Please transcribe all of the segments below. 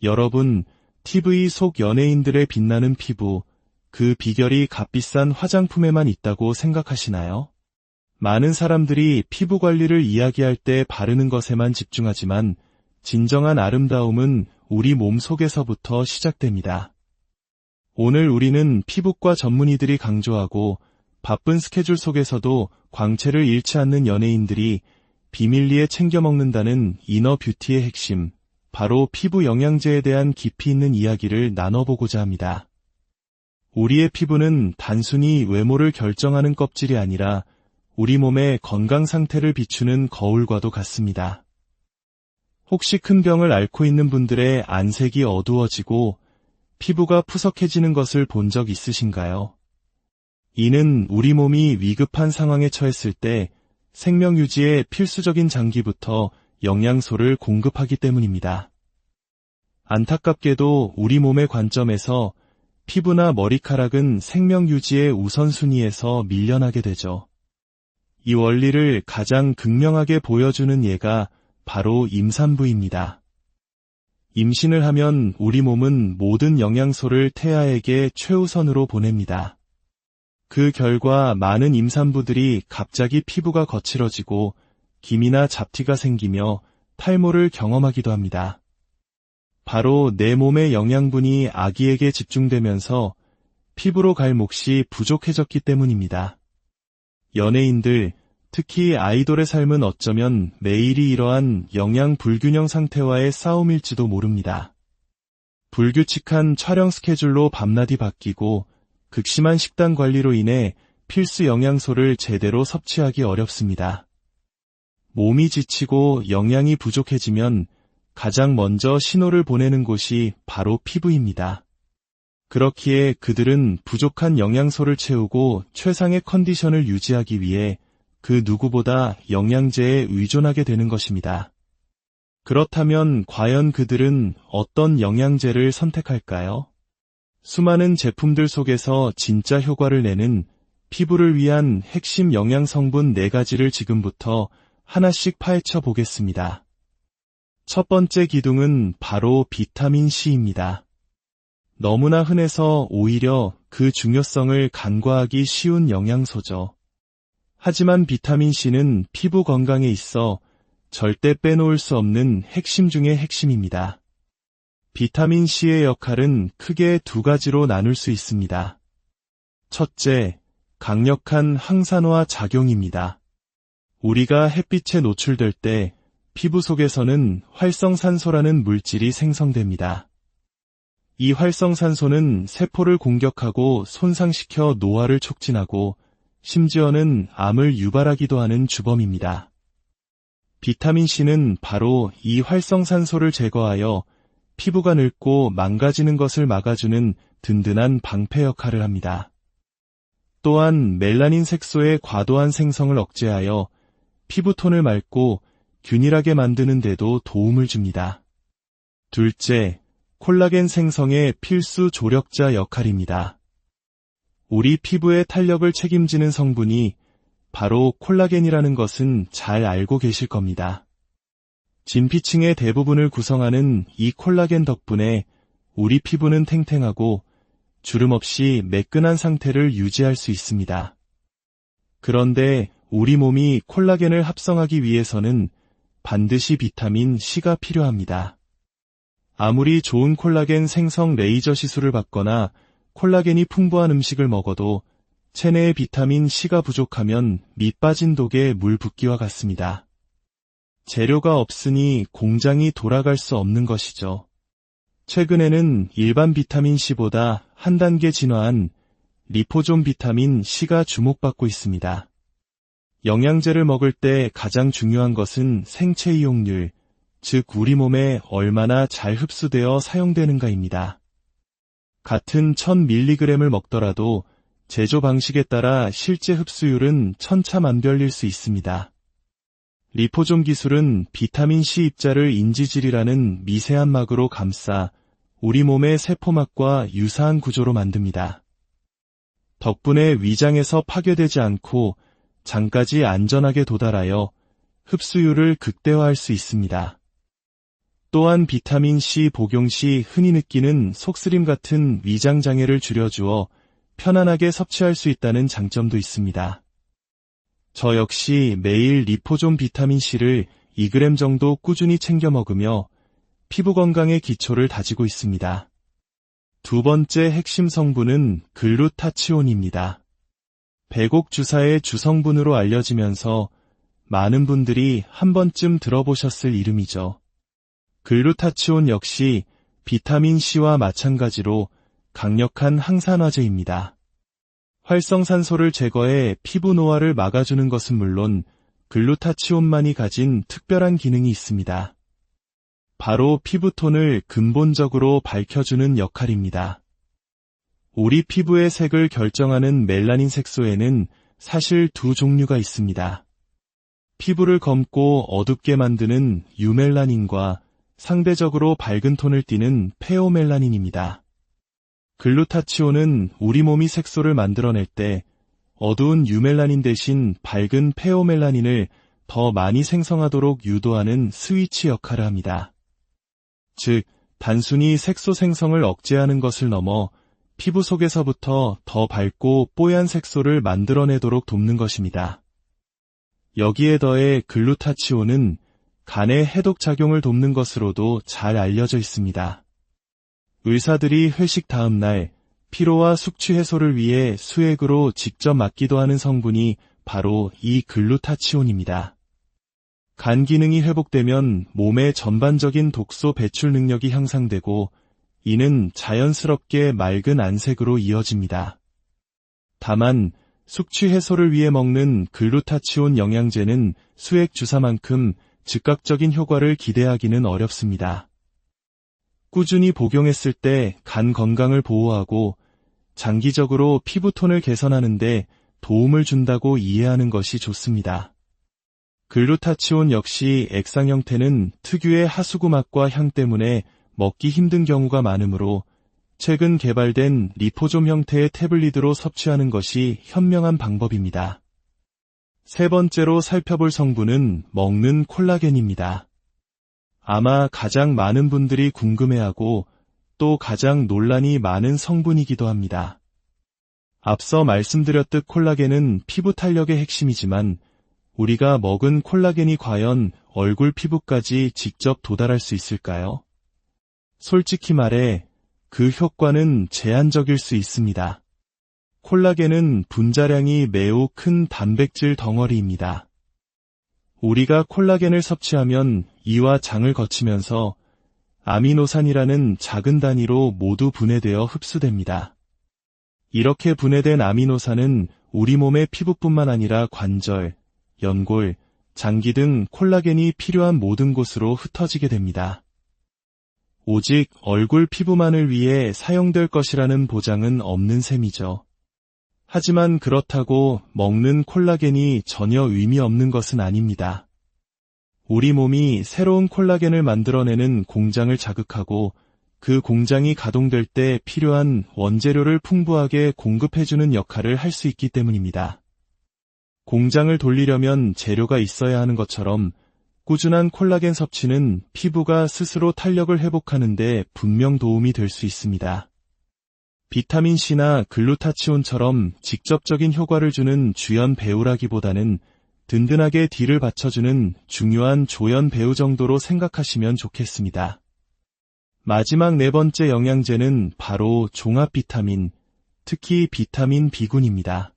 여러분, TV 속 연예인들의 빛나는 피부, 그 비결이 값비싼 화장품에만 있다고 생각하시나요? 많은 사람들이 피부 관리를 이야기할 때 바르는 것에만 집중하지만 진정한 아름다움은 우리 몸 속에서부터 시작됩니다. 오늘 우리는 피부과 전문의들이 강조하고 바쁜 스케줄 속에서도 광채를 잃지 않는 연예인들이 비밀리에 챙겨 먹는다는 이너 뷰티의 핵심, 바로 피부 영양제에 대한 깊이 있는 이야기를 나눠보고자 합니다. 우리의 피부는 단순히 외모를 결정하는 껍질이 아니라 우리 몸의 건강 상태를 비추는 거울과도 같습니다. 혹시 큰 병을 앓고 있는 분들의 안색이 어두워지고 피부가 푸석해지는 것을 본 적 있으신가요? 이는 우리 몸이 위급한 상황에 처했을 때 생명 유지에 필수적인 장기부터 영양소를 공급하기 때문입니다. 안타깝게도 우리 몸의 관점에서 피부나 머리카락은 생명 유지의 우선순위에서 밀려나게 되죠. 이 원리를 가장 극명하게 보여주는 예가 바로 임산부입니다. 임신을 하면 우리 몸은 모든 영양소를 태아에게 최우선으로 보냅니다. 그 결과 많은 임산부들이 갑자기 피부가 거칠어지고 기미나 잡티가 생기며 탈모를 경험하기도 합니다. 바로 내 몸의 영양분이 아기에게 집중되면서 피부로 갈 몫이 부족해졌기 때문입니다. 연예인들, 특히 아이돌의 삶은 어쩌면 매일이 이러한 영양 불균형 상태와의 싸움일지도 모릅니다. 불규칙한 촬영 스케줄로 밤낮이 바뀌고 극심한 식단 관리로 인해 필수 영양소를 제대로 섭취하기 어렵습니다. 몸이 지치고 영양이 부족해지면 가장 먼저 신호를 보내는 곳이 바로 피부입니다. 그렇기에 그들은 부족한 영양소를 채우고 최상의 컨디션을 유지하기 위해 그 누구보다 영양제에 의존하게 되는 것입니다. 그렇다면 과연 그들은 어떤 영양제를 선택할까요? 수많은 제품들 속에서 진짜 효과를 내는 피부를 위한 핵심 영양 성분 4가지를 지금부터 하나씩 파헤쳐 보겠습니다. 첫 번째 기둥은 바로 비타민 C입니다. 너무나 흔해서 오히려 그 중요성을 간과하기 쉬운 영양소죠. 하지만 비타민 C는 피부 건강에 있어 절대 빼놓을 수 없는 핵심 중의 핵심입니다. 비타민 C의 역할은 크게 2가지로 나눌 수 있습니다. 첫째, 강력한 항산화 작용입니다. 우리가 햇빛에 노출될 때 피부 속에서는 활성산소라는 물질이 생성됩니다. 이 활성산소는 세포를 공격하고 손상시켜 노화를 촉진하고 심지어는 암을 유발하기도 하는 주범입니다. 비타민 C는 바로 이 활성산소를 제거하여 피부가 늙고 망가지는 것을 막아주는 든든한 방패 역할을 합니다. 또한 멜라닌 색소의 과도한 생성을 억제하여 피부톤을 맑고 균일하게 만드는 데도 도움을 줍니다. 둘째, 콜라겐 생성의 필수 조력자 역할입니다. 우리 피부의 탄력을 책임지는 성분이 바로 콜라겐이라는 것은 잘 알고 계실 겁니다. 진피층의 대부분을 구성하는 이 콜라겐 덕분에 우리 피부는 탱탱하고 주름 없이 매끈한 상태를 유지할 수 있습니다. 그런데 우리 몸이 콜라겐을 합성하기 위해서는 반드시 비타민 C가 필요합니다. 아무리 좋은 콜라겐 생성 레이저 시술을 받거나 콜라겐이 풍부한 음식을 먹어도 체내에 비타민 C가 부족하면 밑 빠진 독에 물 붓기와 같습니다. 재료가 없으니 공장이 돌아갈 수 없는 것이죠. 최근에는 일반 비타민 C보다 한 단계 진화한 리포존 비타민 C가 주목받고 있습니다. 영양제를 먹을 때 가장 중요한 것은 생체 이용률, 즉 우리 몸에 얼마나 잘 흡수되어 사용되는가입니다. 같은 1000mg을 먹더라도 제조 방식에 따라 실제 흡수율은 천차만별일 수 있습니다. 리포존 기술은 비타민 C 입자를 인지질이라는 미세한 막으로 감싸 우리 몸의 세포막과 유사한 구조로 만듭니다. 덕분에 위장에서 파괴되지 않고 장까지 안전하게 도달하여 흡수율을 극대화할 수 있습니다. 또한 비타민 C 복용 시 흔히 느끼는 속쓰림 같은 위장 장애를 줄여주어 편안하게 섭취할 수 있다는 장점도 있습니다. 저 역시 매일 리포존 비타민 C를 2g 정도 꾸준히 챙겨 먹으며 피부 건강의 기초를 다지고 있습니다. 두 번째 핵심 성분은 글루타치온입니다. 백옥 주사의 주성분으로 알려지면서 많은 분들이 한 번쯤 들어보셨을 이름이죠. 글루타치온 역시 비타민C와 마찬가지로 강력한 항산화제입니다. 활성산소를 제거해 피부 노화를 막아주는 것은 물론 글루타치온만이 가진 특별한 기능이 있습니다. 바로 피부톤을 근본적으로 밝혀주는 역할입니다. 우리 피부의 색을 결정하는 멜라닌 색소에는 사실 두 종류가 있습니다. 피부를 검고 어둡게 만드는 유멜라닌과 상대적으로 밝은 톤을 띠는 페오멜라닌입니다. 글루타치온은 우리 몸이 색소를 만들어낼 때 어두운 유멜라닌 대신 밝은 페오멜라닌을 더 많이 생성하도록 유도하는 스위치 역할을 합니다. 즉, 단순히 색소 생성을 억제하는 것을 넘어 피부 속에서부터 더 밝고 뽀얀 색소를 만들어내도록 돕는 것입니다. 여기에 더해 글루타치온은 간의 해독 작용을 돕는 것으로도 잘 알려져 있습니다. 의사들이 회식 다음 날 피로와 숙취 해소를 위해 수액으로 직접 맞기도 하는 성분이 바로 이 글루타치온입니다. 간 기능이 회복되면 몸의 전반적인 독소 배출 능력이 향상되고 이는 자연스럽게 맑은 안색으로 이어집니다. 다만 숙취 해소를 위해 먹는 글루타치온 영양제는 수액 주사만큼 즉각적인 효과를 기대하기는 어렵습니다. 꾸준히 복용했을 때 간 건강을 보호하고 장기적으로 피부톤을 개선하는 데 도움을 준다고 이해하는 것이 좋습니다. 글루타치온 역시 액상 형태는 특유의 하수구 맛과 향 때문에 먹기 힘든 경우가 많으므로 최근 개발된 리포솜 형태의 태블릿으로 섭취하는 것이 현명한 방법입니다. 세 번째로 살펴볼 성분은 먹는 콜라겐입니다. 아마 가장 많은 분들이 궁금해하고 또 가장 논란이 많은 성분이기도 합니다. 앞서 말씀드렸듯 콜라겐은 피부 탄력의 핵심이지만 우리가 먹은 콜라겐이 과연 얼굴 피부까지 직접 도달할 수 있을까요? 솔직히 말해 그 효과는 제한적일 수 있습니다. 콜라겐은 분자량이 매우 큰 단백질 덩어리입니다. 우리가 콜라겐을 섭취하면 이와 장을 거치면서 아미노산이라는 작은 단위로 모두 분해되어 흡수됩니다. 이렇게 분해된 아미노산은 우리 몸의 피부뿐만 아니라 관절, 연골, 장기 등 콜라겐이 필요한 모든 곳으로 흩어지게 됩니다. 오직 얼굴 피부만을 위해 사용될 것이라는 보장은 없는 셈이죠. 하지만 그렇다고 먹는 콜라겐이 전혀 의미 없는 것은 아닙니다. 우리 몸이 새로운 콜라겐을 만들어내는 공장을 자극하고 그 공장이 가동될 때 필요한 원재료를 풍부하게 공급해주는 역할을 할 수 있기 때문입니다. 공장을 돌리려면 재료가 있어야 하는 것처럼 꾸준한 콜라겐 섭취는 피부가 스스로 탄력을 회복하는 데 분명 도움이 될 수 있습니다. 비타민C나 글루타치온처럼 직접적인 효과를 주는 주연 배우라기보다는 든든하게 뒤를 받쳐주는 중요한 조연 배우 정도로 생각하시면 좋겠습니다. 마지막 네 번째 영양제는 바로 종합 비타민, 특히 비타민 B군입니다.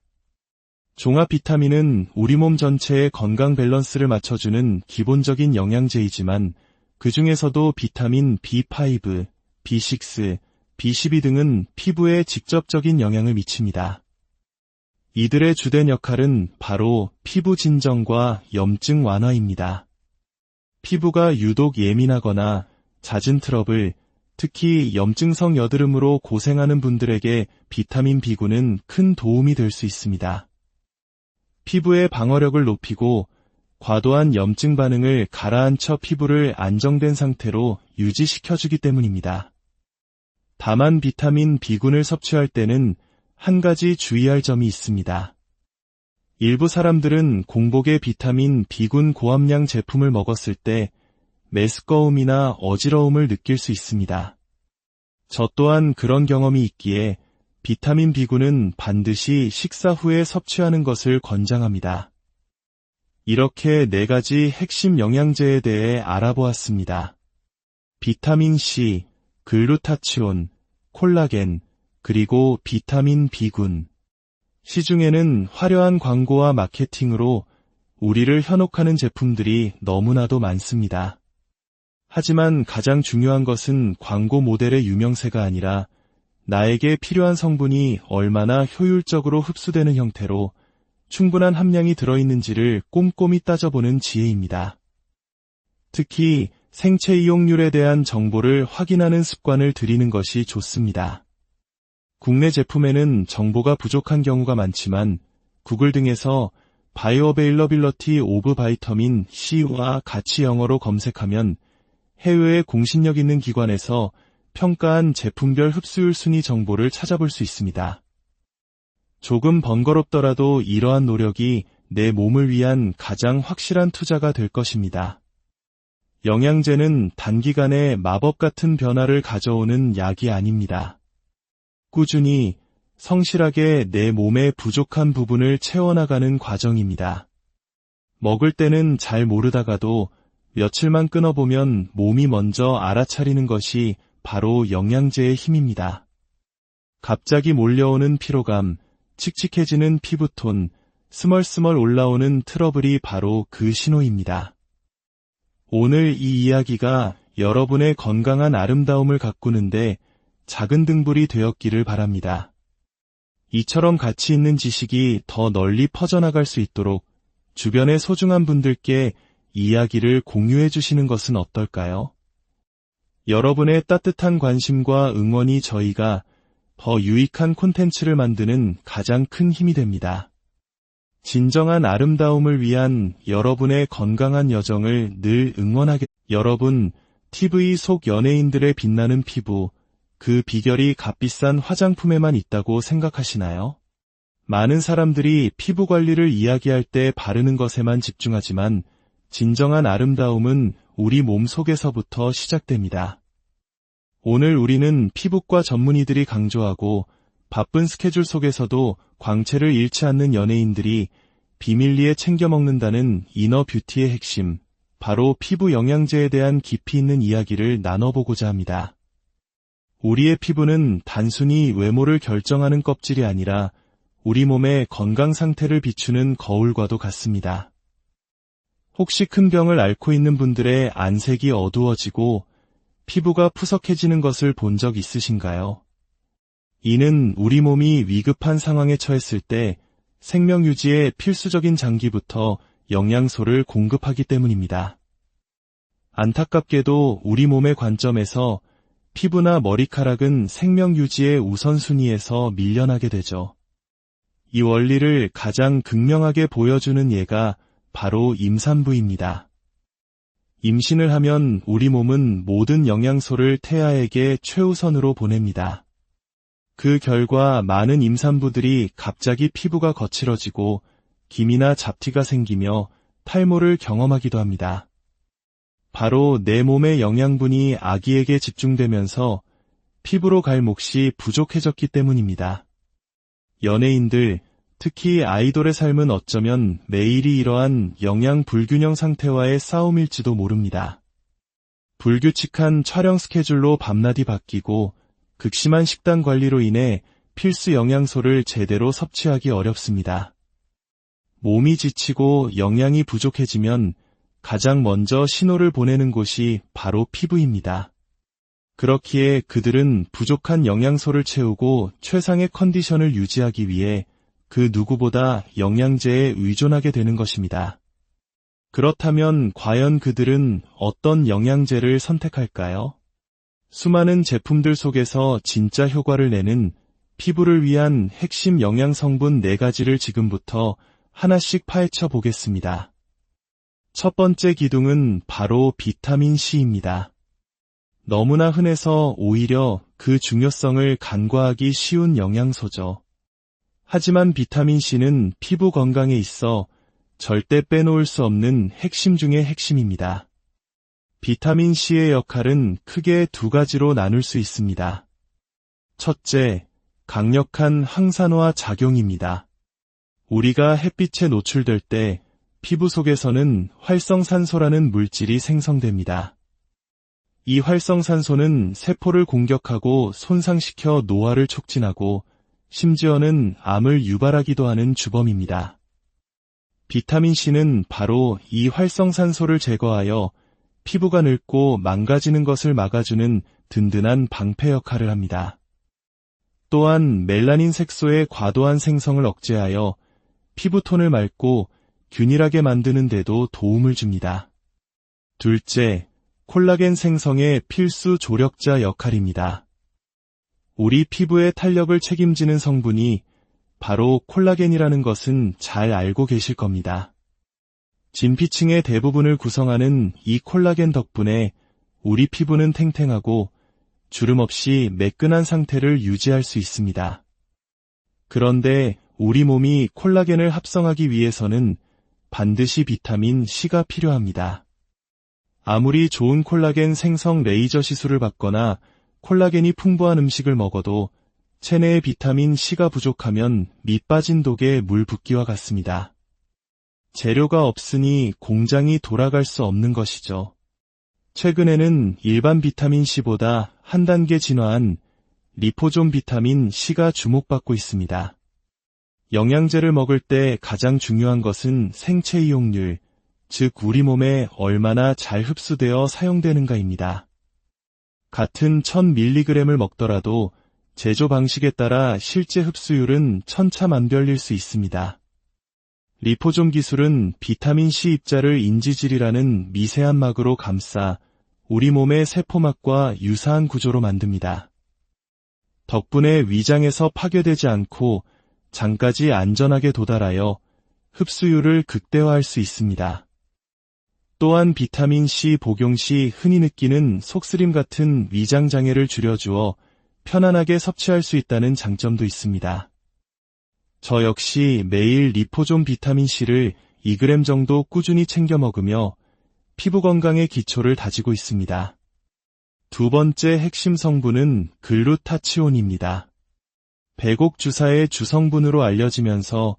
종합 비타민은 우리 몸 전체의 건강 밸런스를 맞춰주는 기본적인 영양제이지만 그 중에서도 비타민 B5, B6, B12 등은 피부에 직접적인 영향을 미칩니다. 이들의 주된 역할은 바로 피부 진정과 염증 완화입니다. 피부가 유독 예민하거나 잦은 트러블, 특히 염증성 여드름으로 고생하는 분들에게 비타민 B군은 큰 도움이 될 수 있습니다. 피부의 방어력을 높이고 과도한 염증 반응을 가라앉혀 피부를 안정된 상태로 유지시켜주기 때문입니다. 다만 비타민 B군을 섭취할 때는 한 가지 주의할 점이 있습니다. 일부 사람들은 공복에 비타민 B군 고함량 제품을 먹었을 때 메스꺼움이나 어지러움을 느낄 수 있습니다. 저 또한 그런 경험이 있기에 비타민 B군은 반드시 식사 후에 섭취하는 것을 권장합니다. 이렇게 4가지 핵심 영양제에 대해 알아보았습니다. 비타민 C, 글루타치온, 콜라겐, 그리고 비타민 B군. 시중에는 화려한 광고와 마케팅으로 우리를 현혹하는 제품들이 너무나도 많습니다. 하지만 가장 중요한 것은 광고 모델의 유명세가 아니라 나에게 필요한 성분이 얼마나 효율적으로 흡수되는 형태로 충분한 함량이 들어있는지를 꼼꼼히 따져보는 지혜입니다. 특히 생체 이용률에 대한 정보를 확인하는 습관을 들이는 것이 좋습니다. 국내 제품에는 정보가 부족한 경우가 많지만 구글 등에서 바이오어베일러빌러티 오브 바이터민 C와 같이 영어로 검색하면 해외의 공신력 있는 기관에서 평가한 제품별 흡수율 순위 정보를 찾아볼 수 있습니다. 조금 번거롭더라도 이러한 노력이 내 몸을 위한 가장 확실한 투자가 될 것입니다. 영양제는 단기간에 마법 같은 변화를 가져오는 약이 아닙니다. 꾸준히, 성실하게 내 몸의 부족한 부분을 채워나가는 과정입니다. 먹을 때는 잘 모르다가도 며칠만 끊어보면 몸이 먼저 알아차리는 것이 바로 영양제의 힘입니다. 갑자기 몰려오는 피로감, 칙칙해지는 피부톤, 스멀스멀 올라오는 트러블이 바로 그 신호입니다. 오늘 이 이야기가 여러분의 건강한 아름다움을 가꾸는데 작은 등불이 되었기를 바랍니다. 이처럼 가치 있는 지식이 더 널리 퍼져나갈 수 있도록 주변의 소중한 분들께 이야기를 공유해 주시는 것은 어떨까요? 여러분의 따뜻한 관심과 응원이 저희가 더 유익한 콘텐츠를 만드는 가장 큰 힘이 됩니다. 진정한 아름다움을 위한 여러분의 건강한 여정을 늘 여러분, TV 속 연예인들의 빛나는 피부, 그 비결이 값비싼 화장품에만 있다고 생각하시나요? 많은 사람들이 피부 관리를 이야기할 때 바르는 것에만 집중하지만 진정한 아름다움은 우리 몸 속에서부터 시작됩니다. 오늘 우리는 피부과 전문의들이 강조하고 바쁜 스케줄 속에서도 광채를 잃지 않는 연예인들이 비밀리에 챙겨 먹는다는 이너 뷰티의 핵심, 바로 피부 영양제에 대한 깊이 있는 이야기를 나눠보고자 합니다. 우리의 피부는 단순히 외모를 결정하는 껍질이 아니라 우리 몸의 건강 상태를 비추는 거울과도 같습니다. 혹시 큰 병을 앓고 있는 분들의 안색이 어두워지고 피부가 푸석해지는 것을 본 적 있으신가요? 이는 우리 몸이 위급한 상황에 처했을 때 생명 유지에 필수적인 장기부터 영양소를 공급하기 때문입니다. 안타깝게도 우리 몸의 관점에서 피부나 머리카락은 생명 유지의 우선순위에서 밀려나게 되죠. 이 원리를 가장 극명하게 보여주는 예가 바로 임산부입니다. 임신을 하면 우리 몸은 모든 영양소를 태아에게 최우선으로 보냅니다. 그 결과 많은 임산부들이 갑자기 피부가 거칠어지고 기미나 잡티가 생기며 탈모를 경험하기도 합니다. 바로 내 몸의 영양분이 아기에게 집중되면서 피부로 갈 몫이 부족해졌기 때문입니다. 연예인들, 특히 아이돌의 삶은 어쩌면 매일이 이러한 영양 불균형 상태와의 싸움일지도 모릅니다. 불규칙한 촬영 스케줄로 밤낮이 바뀌고 극심한 식단 관리로 인해 필수 영양소를 제대로 섭취하기 어렵습니다. 몸이 지치고 영양이 부족해지면 가장 먼저 신호를 보내는 곳이 바로 피부입니다. 그렇기에 그들은 부족한 영양소를 채우고 최상의 컨디션을 유지하기 위해 그 누구보다 영양제에 의존하게 되는 것입니다. 그렇다면 과연 그들은 어떤 영양제를 선택할까요? 수많은 제품들 속에서 진짜 효과를 내는 피부를 위한 핵심 영양 성분 4가지를 지금부터 하나씩 파헤쳐 보겠습니다. 첫 번째 기둥은 바로 비타민 C입니다. 너무나 흔해서 오히려 그 중요성을 간과하기 쉬운 영양소죠. 하지만 비타민 C는 피부 건강에 있어 절대 빼놓을 수 없는 핵심 중의 핵심입니다. 비타민 C의 역할은 크게 두 가지로 나눌 수 있습니다. 첫째, 강력한 항산화 작용입니다. 우리가 햇빛에 노출될 때 피부 속에서는 활성산소라는 물질이 생성됩니다. 이 활성산소는 세포를 공격하고 손상시켜 노화를 촉진하고 심지어는 암을 유발하기도 하는 주범입니다. 비타민 C는 바로 이 활성산소를 제거하여 피부가 늙고 망가지는 것을 막아주는 든든한 방패 역할을 합니다. 또한 멜라닌 색소의 과도한 생성을 억제하여 피부톤을 맑고 균일하게 만드는 데도 도움을 줍니다. 둘째, 콜라겐 생성의 필수 조력자 역할입니다. 우리 피부의 탄력을 책임지는 성분이 바로 콜라겐이라는 것은 잘 알고 계실 겁니다. 진피층의 대부분을 구성하는 이 콜라겐 덕분에 우리 피부는 탱탱하고 주름 없이 매끈한 상태를 유지할 수 있습니다. 그런데 우리 몸이 콜라겐을 합성하기 위해서는 반드시 비타민 C가 필요합니다. 아무리 좋은 콜라겐 생성 레이저 시술을 받거나 콜라겐이 풍부한 음식을 먹어도 체내에 비타민 C가 부족하면 밑 빠진 독에 물 붓기와 같습니다. 재료가 없으니 공장이 돌아갈 수 없는 것이죠. 최근에는 일반 비타민 C보다 한 단계 진화한 리포존 비타민 C가 주목받고 있습니다. 영양제를 먹을 때 가장 중요한 것은 생체 이용률, 즉 우리 몸에 얼마나 잘 흡수되어 사용되는가입니다. 같은 1000mg을 먹더라도 제조 방식에 따라 실제 흡수율은 천차만별일 수 있습니다. 리포존 기술은 비타민 C 입자를 인지질이라는 미세한 막으로 감싸 우리 몸의 세포막과 유사한 구조로 만듭니다. 덕분에 위장에서 파괴되지 않고 장까지 안전하게 도달하여 흡수율을 극대화할 수 있습니다. 또한 비타민 C 복용 시 흔히 느끼는 속쓰림 같은 위장 장애를 줄여주어 편안하게 섭취할 수 있다는 장점도 있습니다. 저 역시 매일 리포존 비타민 C를 2g 정도 꾸준히 챙겨 먹으며 피부 건강의 기초를 다지고 있습니다. 두 번째 핵심 성분은 글루타치온입니다. 백옥 주사의 주성분으로 알려지면서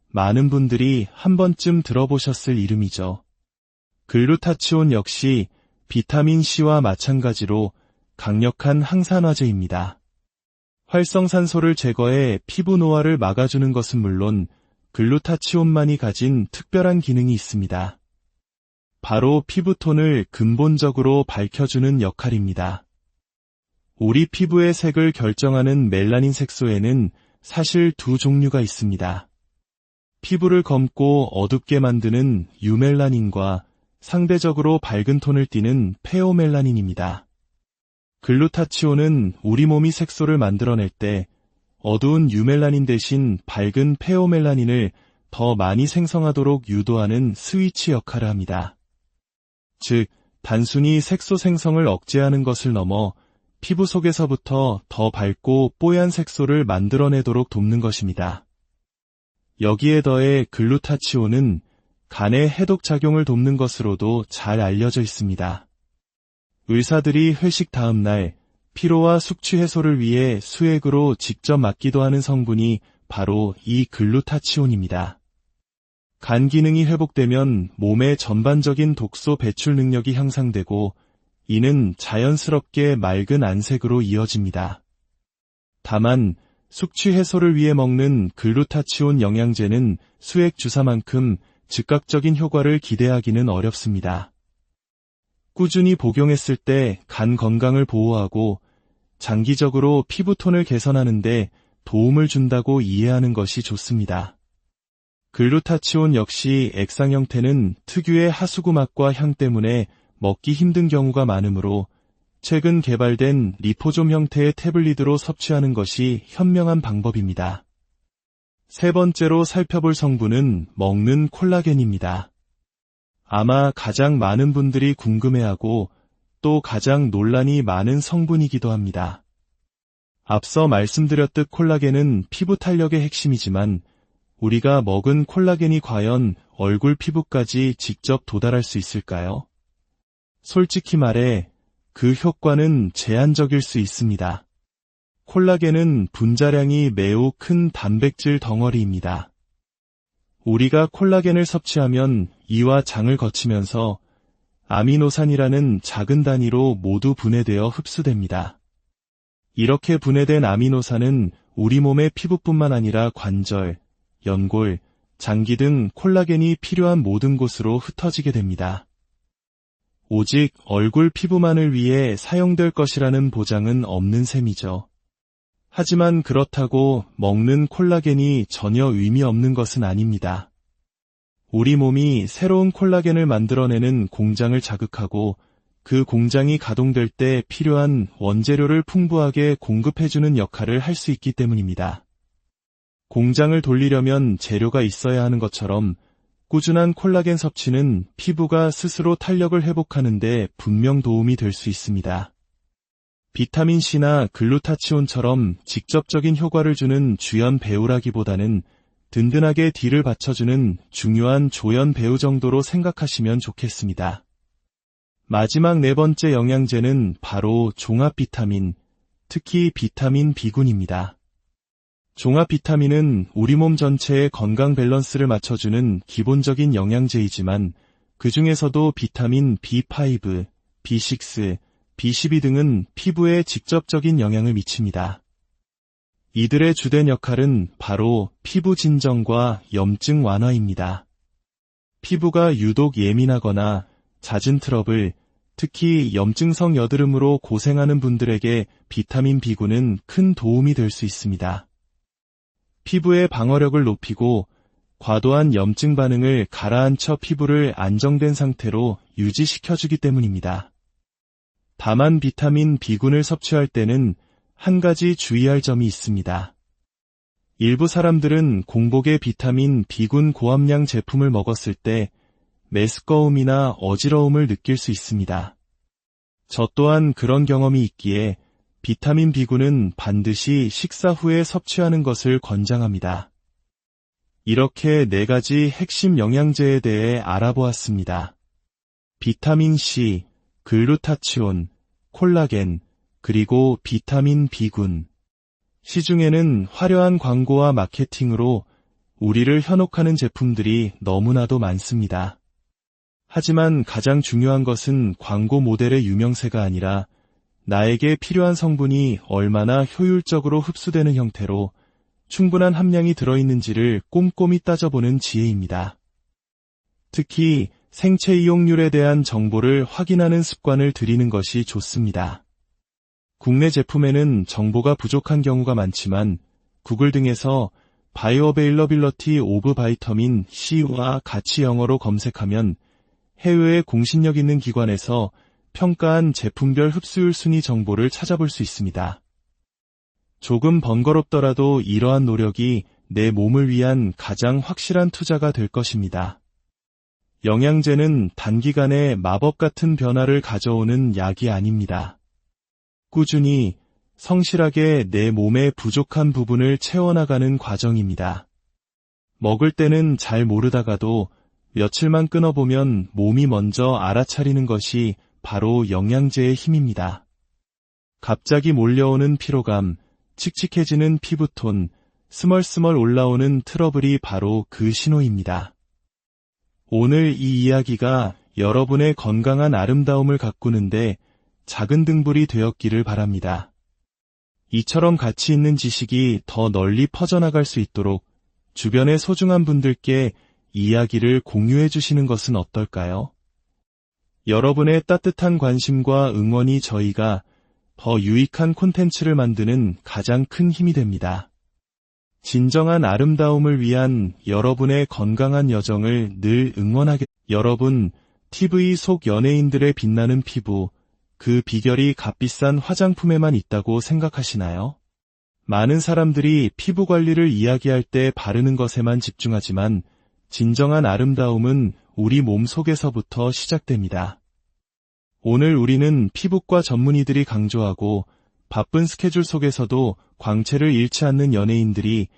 많은 분들이 한 번쯤 들어보셨을 이름이죠. 글루타치온 역시 비타민 C와 마찬가지로 강력한 항산화제입니다. 활성산소를 제거해 피부 노화를 막아주는 것은 물론 글루타치온만이 가진 특별한 기능이 있습니다. 바로 피부톤을 근본적으로 밝혀주는 역할입니다. 우리 피부의 색을 결정하는 멜라닌 색소에는 사실 두 종류가 있습니다. 피부를 검고 어둡게 만드는 유멜라닌과 상대적으로 밝은 톤을 띠는 페오멜라닌입니다. 글루타치온은 우리 몸이 색소를 만들어낼 때 어두운 유멜라닌 대신 밝은 페오멜라닌을 더 많이 생성하도록 유도하는 스위치 역할을 합니다. 즉, 단순히 색소 생성을 억제하는 것을 넘어 피부 속에서부터 더 밝고 뽀얀 색소를 만들어내도록 돕는 것입니다. 여기에 더해 글루타치온은 간의 해독 작용을 돕는 것으로도 잘 알려져 있습니다. 의사들이 회식 다음 날 피로와 숙취 해소를 위해 수액으로 직접 맞기도 하는 성분이 바로 이 글루타치온입니다. 간 기능이 회복되면 몸의 전반적인 독소 배출 능력이 향상되고 이는 자연스럽게 맑은 안색으로 이어집니다. 다만 숙취 해소를 위해 먹는 글루타치온 영양제는 수액 주사만큼 즉각적인 효과를 기대하기는 어렵습니다. 꾸준히 복용했을 때 간 건강을 보호하고 장기적으로 피부톤을 개선하는 데 도움을 준다고 이해하는 것이 좋습니다. 글루타치온 역시 액상 형태는 특유의 하수구 맛과 향 때문에 먹기 힘든 경우가 많으므로 최근 개발된 리포존 형태의 태블릿으로 섭취하는 것이 현명한 방법입니다. 세 번째로 살펴볼 성분은 먹는 콜라겐입니다. 아마 가장 많은 분들이 궁금해하고 또 가장 논란이 많은 성분이기도 합니다. 앞서 말씀드렸듯 콜라겐은 피부 탄력의 핵심이지만 우리가 먹은 콜라겐이 과연 얼굴 피부까지 직접 도달할 수 있을까요? 솔직히 말해 그 효과는 제한적일 수 있습니다. 콜라겐은 분자량이 매우 큰 단백질 덩어리입니다. 우리가 콜라겐을 섭취하면 이와 장을 거치면서 아미노산이라는 작은 단위로 모두 분해되어 흡수됩니다. 이렇게 분해된 아미노산은 우리 몸의 피부뿐만 아니라 관절, 연골, 장기 등 콜라겐이 필요한 모든 곳으로 흩어지게 됩니다. 오직 얼굴 피부만을 위해 사용될 것이라는 보장은 없는 셈이죠. 하지만 그렇다고 먹는 콜라겐이 전혀 의미 없는 것은 아닙니다. 우리 몸이 새로운 콜라겐을 만들어내는 공장을 자극하고 그 공장이 가동될 때 필요한 원재료를 풍부하게 공급해주는 역할을 할 수 있기 때문입니다. 공장을 돌리려면 재료가 있어야 하는 것처럼 꾸준한 콜라겐 섭취는 피부가 스스로 탄력을 회복하는 데 분명 도움이 될 수 있습니다. 비타민C나 글루타치온처럼 직접적인 효과를 주는 주연 배우라기보다는 든든하게 뒤를 받쳐주는 중요한 조연 배우 정도로 생각하시면 좋겠습니다. 마지막 네 번째 영양제는 바로 종합 비타민, 특히 비타민 B군입니다. 종합 비타민은 우리 몸 전체의 건강 밸런스를 맞춰주는 기본적인 영양제이지만 그 중에서도 비타민 B5, B6, B12 등은 피부에 직접적인 영향을 미칩니다. 이들의 주된 역할은 바로 피부 진정과 염증 완화입니다. 피부가 유독 예민하거나 잦은 트러블, 특히 염증성 여드름으로 고생하는 분들에게 비타민 B군은 큰 도움이 될 수 있습니다. 피부의 방어력을 높이고 과도한 염증 반응을 가라앉혀 피부를 안정된 상태로 유지시켜주기 때문입니다. 다만 비타민 B군을 섭취할 때는 한 가지 주의할 점이 있습니다. 일부 사람들은 공복에 비타민 B군 고함량 제품을 먹었을 때 메스꺼움이나 어지러움을 느낄 수 있습니다. 저 또한 그런 경험이 있기에 비타민 B군은 반드시 식사 후에 섭취하는 것을 권장합니다. 이렇게 네 가지 핵심 영양제에 대해 알아보았습니다. 비타민 C, 글루타치온, 콜라겐, 그리고 비타민 B군. 시중에는 화려한 광고와 마케팅으로 우리를 현혹하는 제품들이 너무나도 많습니다. 하지만 가장 중요한 것은 광고 모델의 유명세가 아니라 나에게 필요한 성분이 얼마나 효율적으로 흡수되는 형태로 충분한 함량이 들어있는지를 꼼꼼히 따져보는 지혜입니다. 특히 생체 이용률에 대한 정보를 확인하는 습관을 들이는 것이 좋습니다. 국내 제품에는 정보가 부족한 경우가 많지만 구글 등에서 바이오어베일러빌러티 오브 바이터민 C와 같이 영어로 검색하면 해외의 공신력 있는 기관에서 평가한 제품별 흡수율 순위 정보를 찾아볼 수 있습니다. 조금 번거롭더라도 이러한 노력이 내 몸을 위한 가장 확실한 투자가 될 것입니다. 영양제는 단기간에 마법 같은 변화를 가져오는 약이 아닙니다. 꾸준히, 성실하게 내 몸의 부족한 부분을 채워나가는 과정입니다. 먹을 때는 잘 모르다가도 며칠만 끊어보면 몸이 먼저 알아차리는 것이 바로 영양제의 힘입니다. 갑자기 몰려오는 피로감, 칙칙해지는 피부톤, 스멀스멀 올라오는 트러블이 바로 그 신호입니다. 오늘 이 이야기가 여러분의 건강한 아름다움을 가꾸는데 작은 등불이 되었기를 바랍니다. 이처럼 가치 있는 지식이 더 널리 퍼져나갈 수 있도록 주변의 소중한 분들께 이야기를 공유해 주시는 것은 어떨까요? 여러분의 따뜻한 관심과 응원이 저희가 더 유익한 콘텐츠를 만드는 가장 큰 힘이 됩니다. 진정한 아름다움을 위한 여러분의 건강한 여정을 늘 여러분, TV 속 연예인들의 빛나는 피부, 그 비결이 값비싼 화장품에만 있다고 생각하시나요? 많은 사람들이 피부 관리를 이야기할 때 바르는 것에만 집중하지만 진정한 아름다움은 우리 몸 속에서부터 시작됩니다. 오늘 우리는 피부과 전문의들이 강조하고 바쁜 스케줄 속에서도 광채를 잃지 않는 연예인들이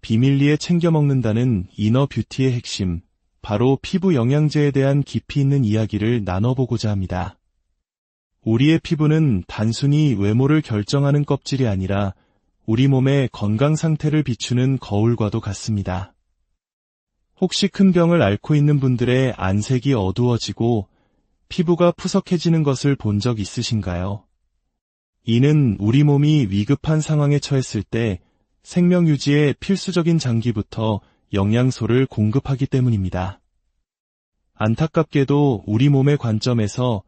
비밀리에 챙겨 먹는다는 이너 뷰티의 핵심, 바로 피부 영양제에 대한 깊이 있는 이야기를 나눠보고자 합니다. 우리의 피부는 단순히 외모를 결정하는 껍질이 아니라 우리 몸의 건강 상태를 비추는 거울과도 같습니다. 혹시 큰 병을 앓고 있는 분들의 안색이 어두워지고 피부가 푸석해지는 것을 본 적 있으신가요? 이는 우리 몸이 위급한 상황에 처했을 때 생명 유지에 필수적인 장기부터 영양소를 공급하기 때문입니다. 안타깝게도 우리 몸의 관점에서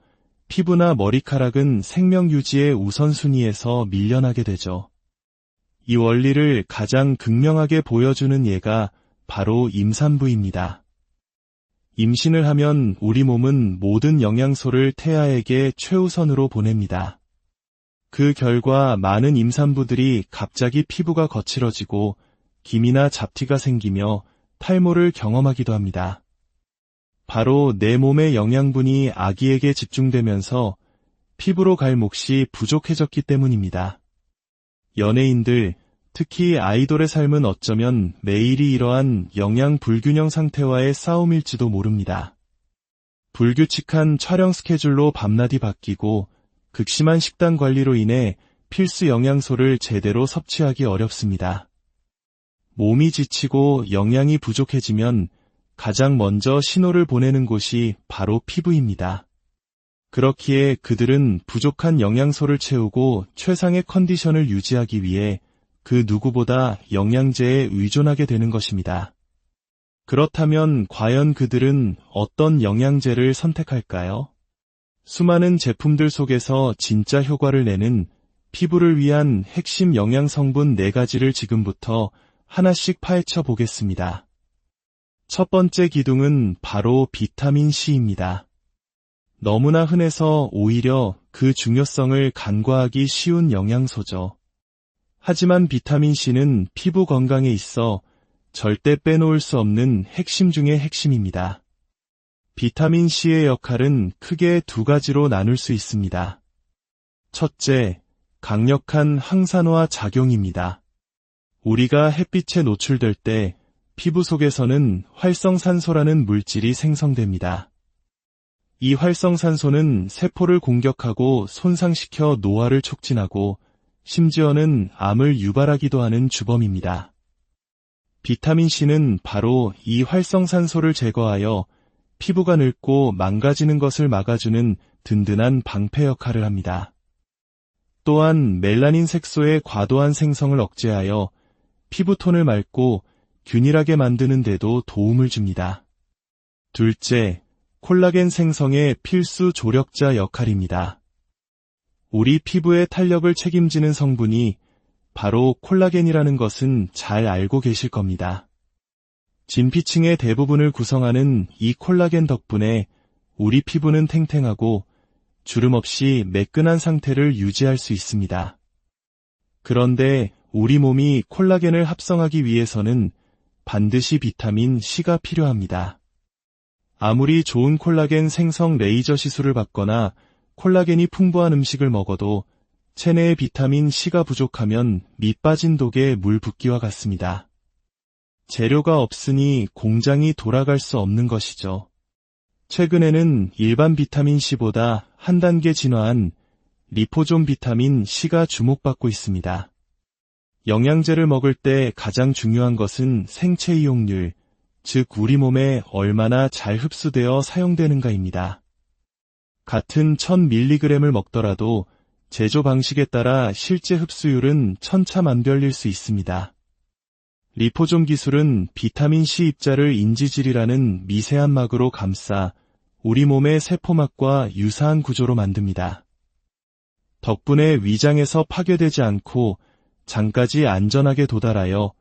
피부나 머리카락은 생명 유지의 우선순위에서 밀려나게 되죠. 이 원리를 가장 극명하게 보여주는 예가 바로 임산부입니다. 임신을 하면 우리 몸은 모든 영양소를 태아에게 최우선으로 보냅니다. 그 결과 많은 임산부들이 갑자기 피부가 거칠어지고 기미나 잡티가 생기며 탈모를 경험하기도 합니다. 바로 내 몸의 영양분이 아기에게 집중되면서 피부로 갈 몫이 부족해졌기 때문입니다. 연예인들, 특히 아이돌의 삶은 어쩌면 매일이 이러한 영양 불균형 상태와의 싸움일지도 모릅니다. 불규칙한 촬영 스케줄로 밤낮이 바뀌고 극심한 식단 관리로 인해 필수 영양소를 제대로 섭취하기 어렵습니다. 몸이 지치고 영양이 부족해지면 가장 먼저 신호를 보내는 곳이 바로 피부입니다. 그렇기에 그들은 부족한 영양소를 채우고 최상의 컨디션을 유지하기 위해 그 누구보다 영양제에 의존하게 되는 것입니다. 그렇다면 과연 그들은 어떤 영양제를 선택할까요? 수많은 제품들 속에서 진짜 효과를 내는 피부를 위한 핵심 영양 성분 4가지를 지금부터 하나씩 파헤쳐 보겠습니다. 첫 번째 기둥은 바로 비타민 C입니다. 너무나 흔해서 오히려 그 중요성을 간과하기 쉬운 영양소죠. 하지만 비타민 C는 피부 건강에 있어 절대 빼놓을 수 없는 핵심 중의 핵심입니다. 비타민 C의 역할은 크게 2가지로 나눌 수 있습니다. 첫째, 강력한 항산화 작용입니다. 우리가 햇빛에 노출될 때 피부 속에서는 활성산소라는 물질이 생성됩니다. 이 활성산소는 세포를 공격하고 손상시켜 노화를 촉진하고 심지어는 암을 유발하기도 하는 주범입니다. 비타민 C는 바로 이 활성산소를 제거하여 피부가 늙고 망가지는 것을 막아주는 든든한 방패 역할을 합니다. 또한 멜라닌 색소의 과도한 생성을 억제하여 피부톤을 맑고 균일하게 만드는 데도 도움을 줍니다. 둘째, 콜라겐 생성의 필수 조력자 역할입니다. 우리 피부의 탄력을 책임지는 성분이 바로 콜라겐이라는 것은 잘 알고 계실 겁니다. 진피층의 대부분을 구성하는 이 콜라겐 덕분에 우리 피부는 탱탱하고 주름 없이 매끈한 상태를 유지할 수 있습니다. 그런데 우리 몸이 콜라겐을 합성하기 위해서는 반드시 비타민 C가 필요합니다. 아무리 좋은 콜라겐 생성 레이저 시술을 받거나 콜라겐이 풍부한 음식을 먹어도 체내에 비타민 C가 부족하면 밑 빠진 독에 물 붓기와 같습니다. 재료가 없으니 공장이 돌아갈 수 없는 것이죠. 최근에는 일반 비타민 C보다 한 단계 진화한 리포존 비타민 C가 주목받고 있습니다. 영양제를 먹을 때 가장 중요한 것은 생체 이용률, 즉 우리 몸에 얼마나 잘 흡수되어 사용되는가입니다. 같은 1000mg을 먹더라도 제조 방식에 따라 실제 흡수율은 천차만별일 수 있습니다. 리포존 기술은 비타민 C 입자를 인지질이라는 미세한 막으로 감싸 우리 몸의 세포막과 유사한 구조로 만듭니다. 덕분에 위장에서 파괴되지 않고 장까지 안전하게 도달하여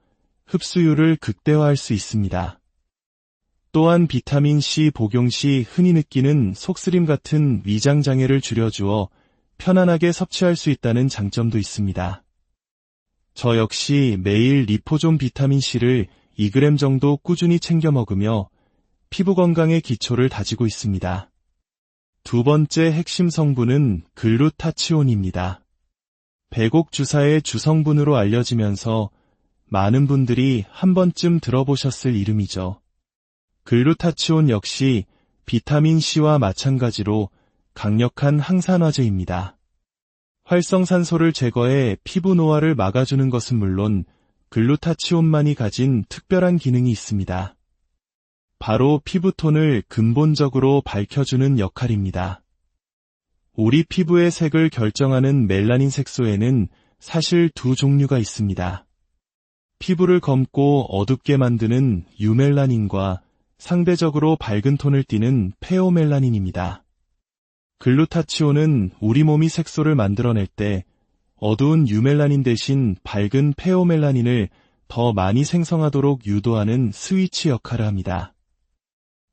흡수율을 극대화할 수 있습니다. 또한 비타민 C 복용 시 흔히 느끼는 속쓰림 같은 위장 장애를 줄여주어 편안하게 섭취할 수 있다는 장점도 있습니다. 저 역시 매일 리포존 비타민 C를 2g 정도 꾸준히 챙겨 먹으며 피부 건강의 기초를 다지고 있습니다. 두 번째 핵심 성분은 글루타치온입니다. 백옥 주사의 주성분으로 알려지면서 많은 분들이 한 번쯤 들어보셨을 이름이죠. 글루타치온 역시 비타민 C와 마찬가지로 강력한 항산화제입니다. 활성산소를 제거해 피부 노화를 막아주는 것은 물론 글루타치온만이 가진 특별한 기능이 있습니다. 바로 피부톤을 근본적으로 밝혀주는 역할입니다. 우리 피부의 색을 결정하는 멜라닌 색소에는 사실 두 종류가 있습니다. 피부를 검고 어둡게 만드는 유멜라닌과 상대적으로 밝은 톤을 띠는 페오멜라닌입니다. 글루타치온은 우리 몸이 색소를 만들어낼 때 어두운 유멜라닌 대신 밝은 페오멜라닌을 더 많이 생성하도록 유도하는 스위치 역할을 합니다.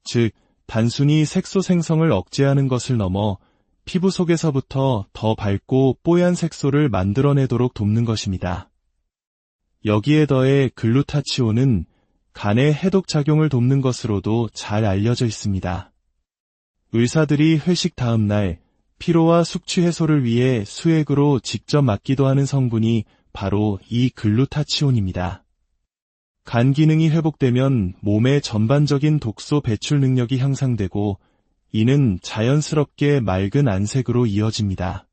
즉, 단순히 색소 생성을 억제하는 것을 넘어 피부 속에서부터 더 밝고 뽀얀 색소를 만들어내도록 돕는 것입니다. 여기에 더해 글루타치온은 간의 해독작용을 돕는 것으로도 잘 알려져 있습니다. 의사들이 회식 다음 날 피로와 숙취 해소를 위해 수액으로 직접 맞기도 하는 성분이 바로 이 글루타치온입니다. 간 기능이 회복되면 몸의 전반적인 독소 배출 능력이 향상되고 이는 자연스럽게 맑은 안색으로 이어집니다.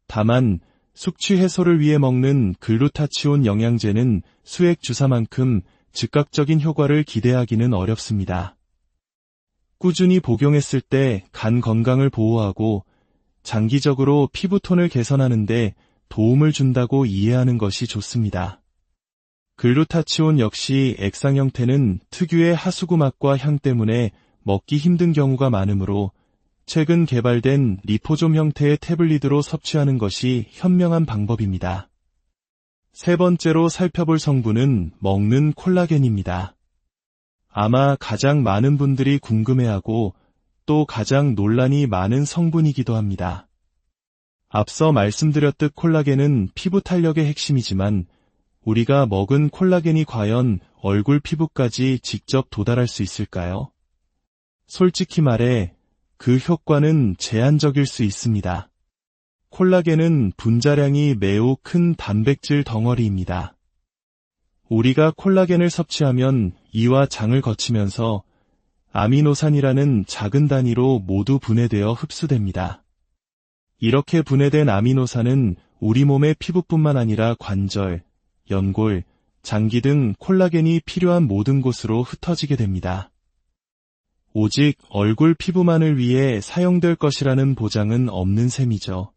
다만 숙취 해소를 위해 먹는 글루타치온 영양제는 수액 주사만큼 즉각적인 효과를 기대하기는 어렵습니다. 꾸준히 복용했을 때 간 건강을 보호하고 장기적으로 피부톤을 개선하는 데 도움을 준다고 이해하는 것이 좋습니다. 글루타치온 역시 액상 형태는 특유의 하수구 맛과 향 때문에 먹기 힘든 경우가 많으므로 최근 개발된 리포솜 형태의 태블릿으로 섭취하는 것이 현명한 방법입니다. 세 번째로 살펴볼 성분은 먹는 콜라겐입니다. 아마 가장 많은 분들이 궁금해하고 또 가장 논란이 많은 성분이기도 합니다. 앞서 말씀드렸듯 콜라겐은 피부 탄력의 핵심이지만 우리가 먹은 콜라겐이 과연 얼굴 피부까지 직접 도달할 수 있을까요? 솔직히 말해 그 효과는 제한적일 수 있습니다. 콜라겐은 분자량이 매우 큰 단백질 덩어리입니다. 우리가 콜라겐을 섭취하면 이와 장을 거치면서 아미노산이라는 작은 단위로 모두 분해되어 흡수됩니다. 이렇게 분해된 아미노산은 우리 몸의 피부뿐만 아니라 관절, 연골, 장기 등 콜라겐이 필요한 모든 곳으로 흩어지게 됩니다. 오직 얼굴 피부만을 위해 사용될 것이라는 보장은 없는 셈이죠.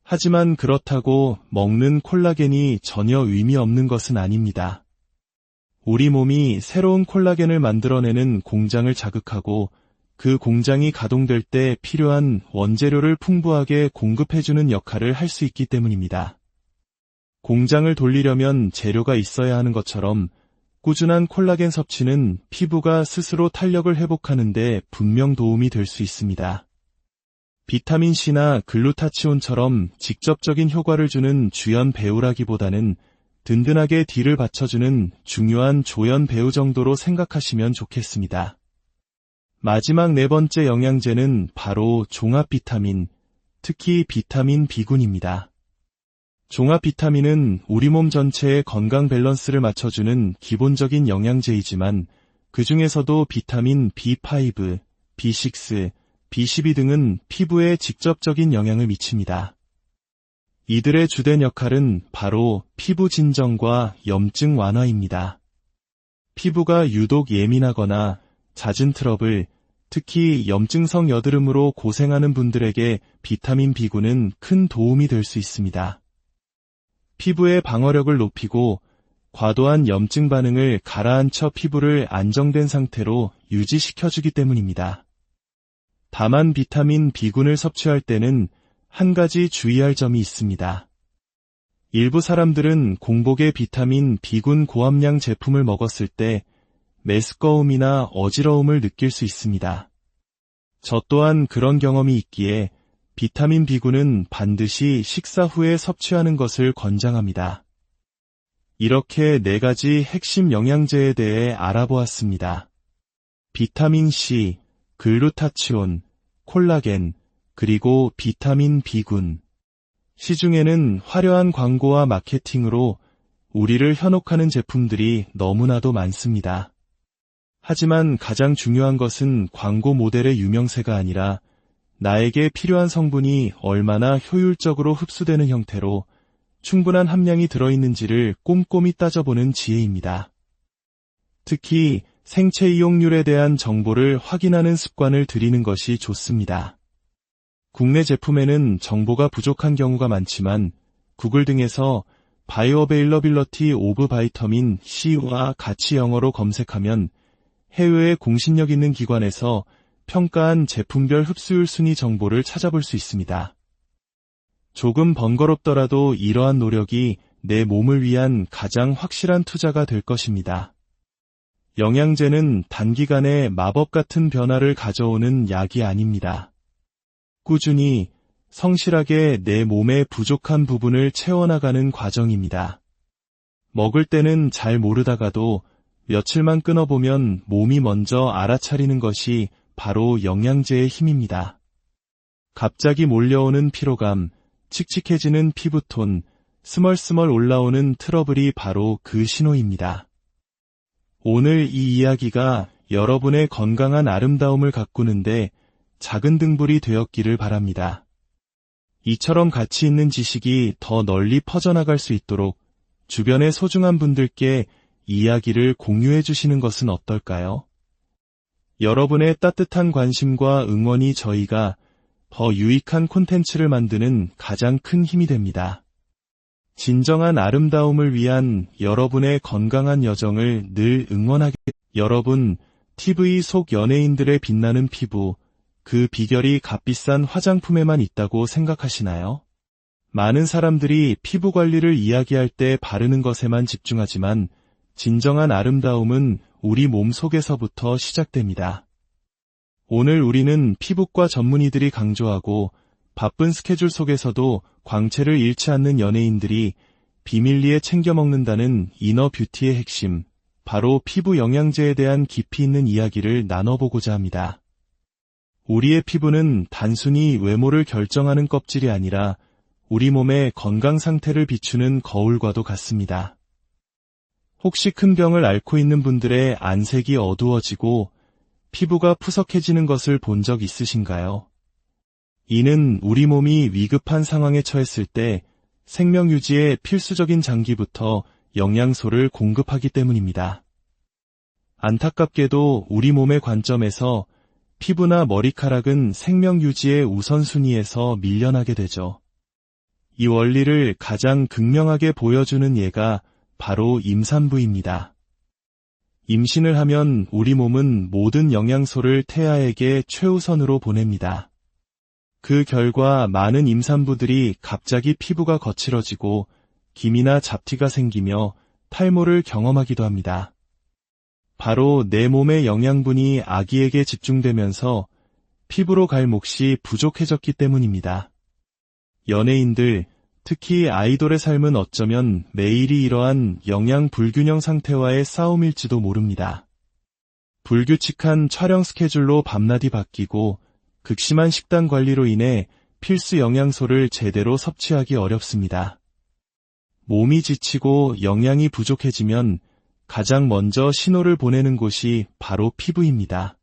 하지만 그렇다고 먹는 콜라겐이 전혀 의미 없는 것은 아닙니다. 우리 몸이 새로운 콜라겐을 만들어내는 공장을 자극하고 그 공장이 가동될 때 필요한 원재료를 풍부하게 공급해주는 역할을 할 수 있기 때문입니다. 공장을 돌리려면 재료가 있어야 하는 것처럼 꾸준한 콜라겐 섭취는 피부가 스스로 탄력을 회복하는 데 분명 도움이 될 수 있습니다. 비타민C나 글루타치온처럼 직접적인 효과를 주는 주연 배우라기보다는 든든하게 뒤를 받쳐주는 중요한 조연 배우 정도로 생각하시면 좋겠습니다. 마지막 네 번째 영양제는 바로 종합 비타민, 특히 비타민 B군입니다. 종합 비타민은 우리 몸 전체의 건강 밸런스를 맞춰주는 기본적인 영양제이지만 그 중에서도 비타민 B5, B6, B12 등은 피부에 직접적인 영향을 미칩니다. 이들의 주된 역할은 바로 피부 진정과 염증 완화입니다. 피부가 유독 예민하거나 잦은 트러블, 특히 염증성 여드름으로 고생하는 분들에게 비타민 B군은 큰 도움이 될 수 있습니다. 피부의 방어력을 높이고 과도한 염증 반응을 가라앉혀 피부를 안정된 상태로 유지시켜주기 때문입니다. 다만 비타민 B군을 섭취할 때는 한 가지 주의할 점이 있습니다. 일부 사람들은 공복에 비타민 B군 고함량 제품을 먹었을 때 메스꺼움이나 어지러움을 느낄 수 있습니다. 저 또한 그런 경험이 있기에 비타민 B군은 반드시 식사 후에 섭취하는 것을 권장합니다. 이렇게 네 가지 핵심 영양제에 대해 알아보았습니다. 비타민 C, 글루타치온, 콜라겐, 그리고 비타민 B군. 시중에는 화려한 광고와 마케팅으로 우리를 현혹하는 제품들이 너무나도 많습니다. 하지만 가장 중요한 것은 광고 모델의 유명세가 아니라 나에게 필요한 성분이 얼마나 효율적으로 흡수되는 형태로 충분한 함량이 들어있는지를 꼼꼼히 따져보는 지혜입니다. 특히 생체 이용률에 대한 정보를 확인하는 습관을 들이는 것이 좋습니다. 국내 제품에는 정보가 부족한 경우가 많지만 구글 등에서 바이오어베일러빌러티 오브 바이터민 C와 같이 영어로 검색하면 해외의 공신력 있는 기관에서 평가한 제품별 흡수율 순위 정보를 찾아볼 수 있습니다. 조금 번거롭더라도 이러한 노력이 내 몸을 위한 가장 확실한 투자가 될 것입니다. 영양제는 단기간에 마법 같은 변화를 가져오는 약이 아닙니다. 꾸준히, 성실하게 내 몸의 부족한 부분을 채워나가는 과정입니다. 먹을 때는 잘 모르다가도 며칠만 끊어보면 몸이 먼저 알아차리는 것이 바로 영양제의 힘입니다. 갑자기 몰려오는 피로감, 칙칙해지는 피부톤, 스멀스멀 올라오는 트러블이 바로 그 신호입니다. 오늘 이 이야기가 여러분의 건강한 아름다움을 가꾸는데 작은 등불이 되었기를 바랍니다. 이처럼 가치 있는 지식이 더 널리 퍼져나갈 수 있도록 주변의 소중한 분들께 이야기를 공유해 주시는 것은 어떨까요? 여러분의 따뜻한 관심과 응원이 저희가 더 유익한 콘텐츠를 만드는 가장 큰 힘이 됩니다. 진정한 아름다움을 위한 여러분의 건강한 여정을 늘 여러분, TV 속 연예인들의 빛나는 피부, 그 비결이 값비싼 화장품에만 있다고 생각하시나요? 많은 사람들이 피부 관리를 이야기할 때 바르는 것에만 집중하지만 진정한 아름다움은 우리 몸 속에서부터 시작됩니다. 오늘 우리는 피부과 전문의들이 강조하고 바쁜 스케줄 속에서도 광채를 잃지 않는 연예인들이 비밀리에 챙겨 먹는다는 이너 뷰티의 핵심, 바로 피부 영양제에 대한 깊이 있는 이야기를 나눠보고자 합니다. 우리의 피부는 단순히 외모를 결정하는 껍질이 아니라 우리 몸의 건강 상태를 비추는 거울과도 같습니다. 혹시 큰 병을 앓고 있는 분들의 안색이 어두워지고 피부가 푸석해지는 것을 본 적 있으신가요? 이는 우리 몸이 위급한 상황에 처했을 때 생명 유지에 필수적인 장기부터 영양소를 공급하기 때문입니다. 안타깝게도 우리 몸의 관점에서 피부나 머리카락은 생명 유지의 우선순위에서 밀려나게 되죠. 이 원리를 가장 극명하게 보여주는 예가 바로 임산부입니다. 임신을 하면 우리 몸은 모든 영양소를 태아에게 최우선으로 보냅니다. 그 결과 많은 임산부들이 갑자기 피부가 거칠어지고 기미나 잡티가 생기며 탈모를 경험하기도 합니다. 바로 내 몸의 영양분이 아기에게 집중되면서 피부로 갈 몫이 부족해졌기 때문입니다. 연예인들, 특히 아이돌의 삶은 어쩌면 매일이 이러한 영양 불균형 상태와의 싸움일지도 모릅니다. 불규칙한 촬영 스케줄로 밤낮이 바뀌고 극심한 식단 관리로 인해 필수 영양소를 제대로 섭취하기 어렵습니다. 몸이 지치고 영양이 부족해지면 가장 먼저 신호를 보내는 곳이 바로 피부입니다.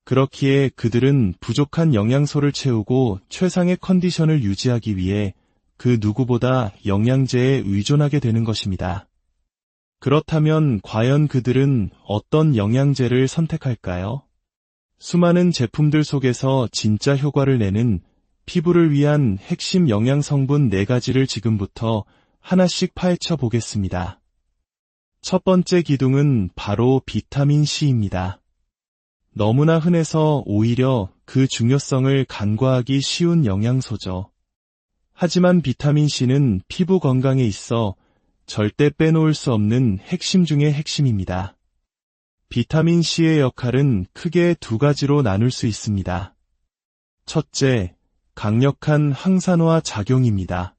그렇기에 그들은 부족한 영양소를 채우고 최상의 컨디션을 유지하기 위해 그 누구보다 영양제에 의존하게 되는 것입니다. 그렇다면 과연 그들은 어떤 영양제를 선택할까요? 수많은 제품들 속에서 진짜 효과를 내는 피부를 위한 핵심 영양 성분 4가지를 지금부터 하나씩 파헤쳐 보겠습니다. 첫 번째 기둥은 바로 비타민 C입니다. 너무나 흔해서 오히려 그 중요성을 간과하기 쉬운 영양소죠. 하지만 비타민 C는 피부 건강에 있어 절대 빼놓을 수 없는 핵심 중의 핵심입니다. 비타민 C의 역할은 크게 2가지로 나눌 수 있습니다. 첫째, 강력한 항산화 작용입니다.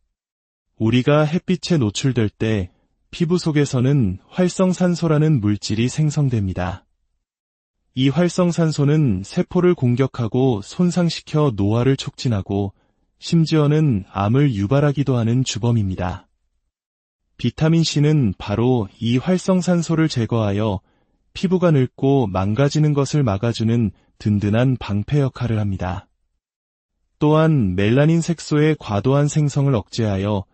우리가 햇빛에 노출될 때 피부 속에서는 활성산소라는 물질이 생성됩니다. 이 활성산소는 세포를 공격하고 손상시켜 노화를 촉진하고 심지어는 암을 유발하기도 하는 주범입니다. 비타민C는 바로 이 활성산소를 제거하여 피부가 늙고 망가지는 것을 막아주는 든든한 방패 역할을 합니다. 또한 멜라닌 색소의 과도한 생성을 억제하여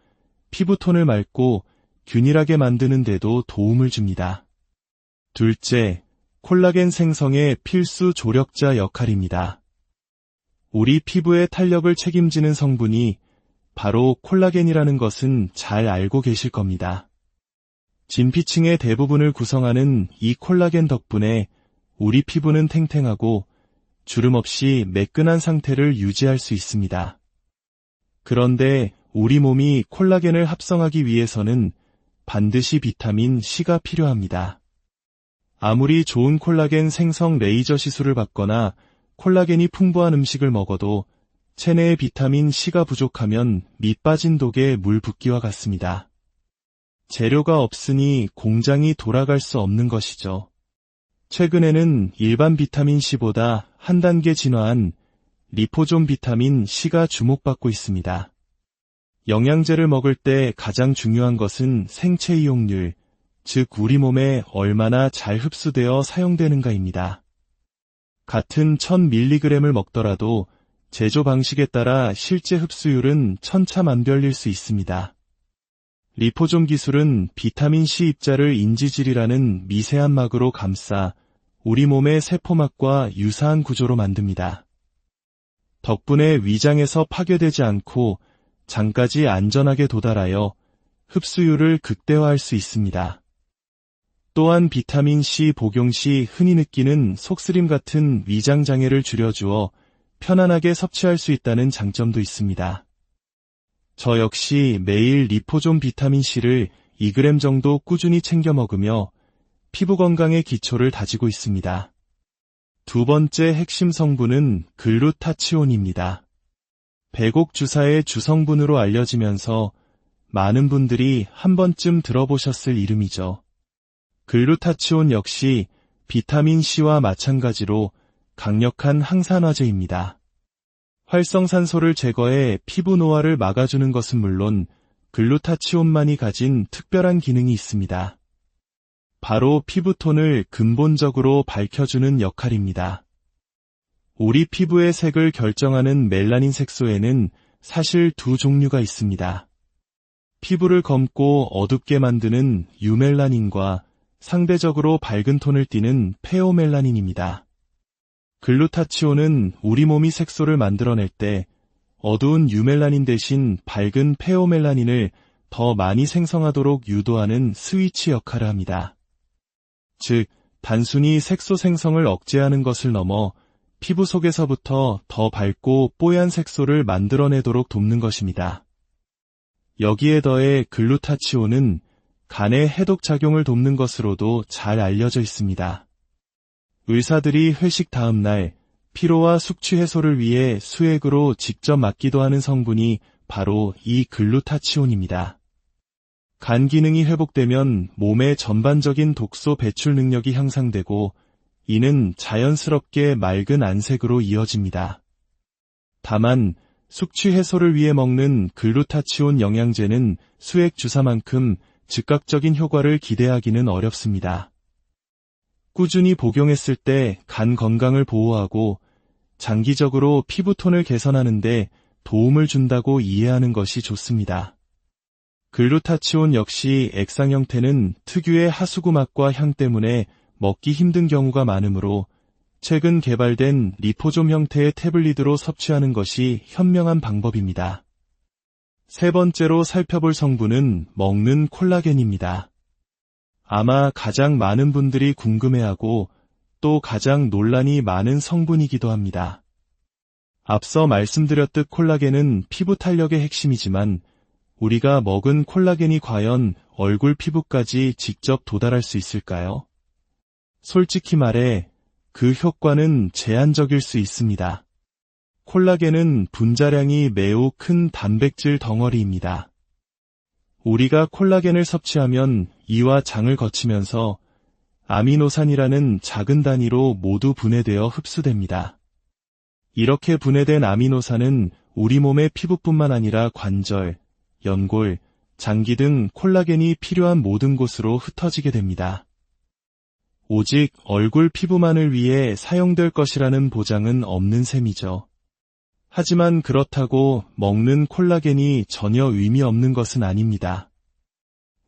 피부톤을 맑고 균일하게 만드는 데도 도움을 줍니다. 둘째, 콜라겐 생성의 필수 조력자 역할입니다. 우리 피부의 탄력을 책임지는 성분이 바로 콜라겐이라는 것은 잘 알고 계실 겁니다. 진피층의 대부분을 구성하는 이 콜라겐 덕분에 우리 피부는 탱탱하고 주름 없이 매끈한 상태를 유지할 수 있습니다. 그런데 우리 몸이 콜라겐을 합성하기 위해서는 반드시 비타민 C가 필요합니다. 아무리 좋은 콜라겐 생성 레이저 시술을 받거나 콜라겐이 풍부한 음식을 먹어도 체내의 비타민 C가 부족하면 밑 빠진 독에 물 붓기와 같습니다. 재료가 없으니 공장이 돌아갈 수 없는 것이죠. 최근에는 일반 비타민 C보다 한 단계 진화한 리포존 비타민 C가 주목받고 있습니다. 영양제를 먹을 때 가장 중요한 것은 생체 이용률, 즉 우리 몸에 얼마나 잘 흡수되어 사용되는가입니다. 같은 1000mg을 먹더라도 제조 방식에 따라 실제 흡수율은 천차만별일 수 있습니다. 리포존 기술은 비타민C 입자를 인지질이라는 미세한 막으로 감싸 우리 몸의 세포막과 유사한 구조로 만듭니다. 덕분에 위장에서 파괴되지 않고 장까지 안전하게 도달하여 흡수율을 극대화할 수 있습니다. 또한 비타민C 복용 시 흔히 느끼는 속쓰림 같은 위장 장애를 줄여주어 편안하게 섭취할 수 있다는 장점도 있습니다. 저 역시 매일 리포존 비타민C를 2g 정도 꾸준히 챙겨 먹으며 피부 건강의 기초를 다지고 있습니다. 두 번째 핵심 성분은 글루타치온입니다. 백옥 주사의 주성분으로 알려지면서 많은 분들이 한 번쯤 들어보셨을 이름이죠. 글루타치온 역시 비타민C와 마찬가지로 강력한 항산화제입니다. 활성산소를 제거해 피부 노화를 막아주는 것은 물론 글루타치온만이 가진 특별한 기능이 있습니다. 바로 피부톤을 근본적으로 밝혀주는 역할입니다. 우리 피부의 색을 결정하는 멜라닌 색소에는 사실 두 종류가 있습니다. 피부를 검고 어둡게 만드는 유멜라닌과 상대적으로 밝은 톤을 띠는 페오멜라닌입니다. 글루타치온은 우리 몸이 색소를 만들어낼 때 어두운 유멜라닌 대신 밝은 페오멜라닌을 더 많이 생성하도록 유도하는 스위치 역할을 합니다. 즉, 단순히 색소 생성을 억제하는 것을 넘어 피부 속에서부터 더 밝고 뽀얀 색소를 만들어내도록 돕는 것입니다. 여기에 더해 글루타치온은 간의 해독 작용을 돕는 것으로도 잘 알려져 있습니다. 의사들이 회식 다음 날 피로와 숙취 해소를 위해 수액으로 직접 맞기도 하는 성분이 바로 이 글루타치온입니다. 간 기능이 회복되면 몸의 전반적인 독소 배출 능력이 향상되고 이는 자연스럽게 맑은 안색으로 이어집니다. 다만 숙취 해소를 위해 먹는 글루타치온 영양제는 수액 주사만큼 즉각적인 효과를 기대하기는 어렵습니다. 꾸준히 복용했을 때 간 건강을 보호하고 장기적으로 피부톤을 개선하는 데 도움을 준다고 이해하는 것이 좋습니다. 글루타치온 역시 액상 형태는 특유의 하수구 맛과 향 때문에 먹기 힘든 경우가 많으므로 최근 개발된 리포존 형태의 태블릿으로 섭취하는 것이 현명한 방법입니다. 세 번째로 살펴볼 성분은 먹는 콜라겐입니다. 아마 가장 많은 분들이 궁금해하고 또 가장 논란이 많은 성분이기도 합니다. 앞서 말씀드렸듯 콜라겐은 피부 탄력의 핵심이지만 우리가 먹은 콜라겐이 과연 얼굴 피부까지 직접 도달할 수 있을까요? 솔직히 말해 그 효과는 제한적일 수 있습니다. 콜라겐은 분자량이 매우 큰 단백질 덩어리입니다. 우리가 콜라겐을 섭취하면 이와 장을 거치면서 아미노산이라는 작은 단위로 모두 분해되어 흡수됩니다. 이렇게 분해된 아미노산은 우리 몸의 피부뿐만 아니라 관절, 연골, 장기 등 콜라겐이 필요한 모든 곳으로 흩어지게 됩니다. 오직 얼굴 피부만을 위해 사용될 것이라는 보장은 없는 셈이죠. 하지만 그렇다고 먹는 콜라겐이 전혀 의미 없는 것은 아닙니다.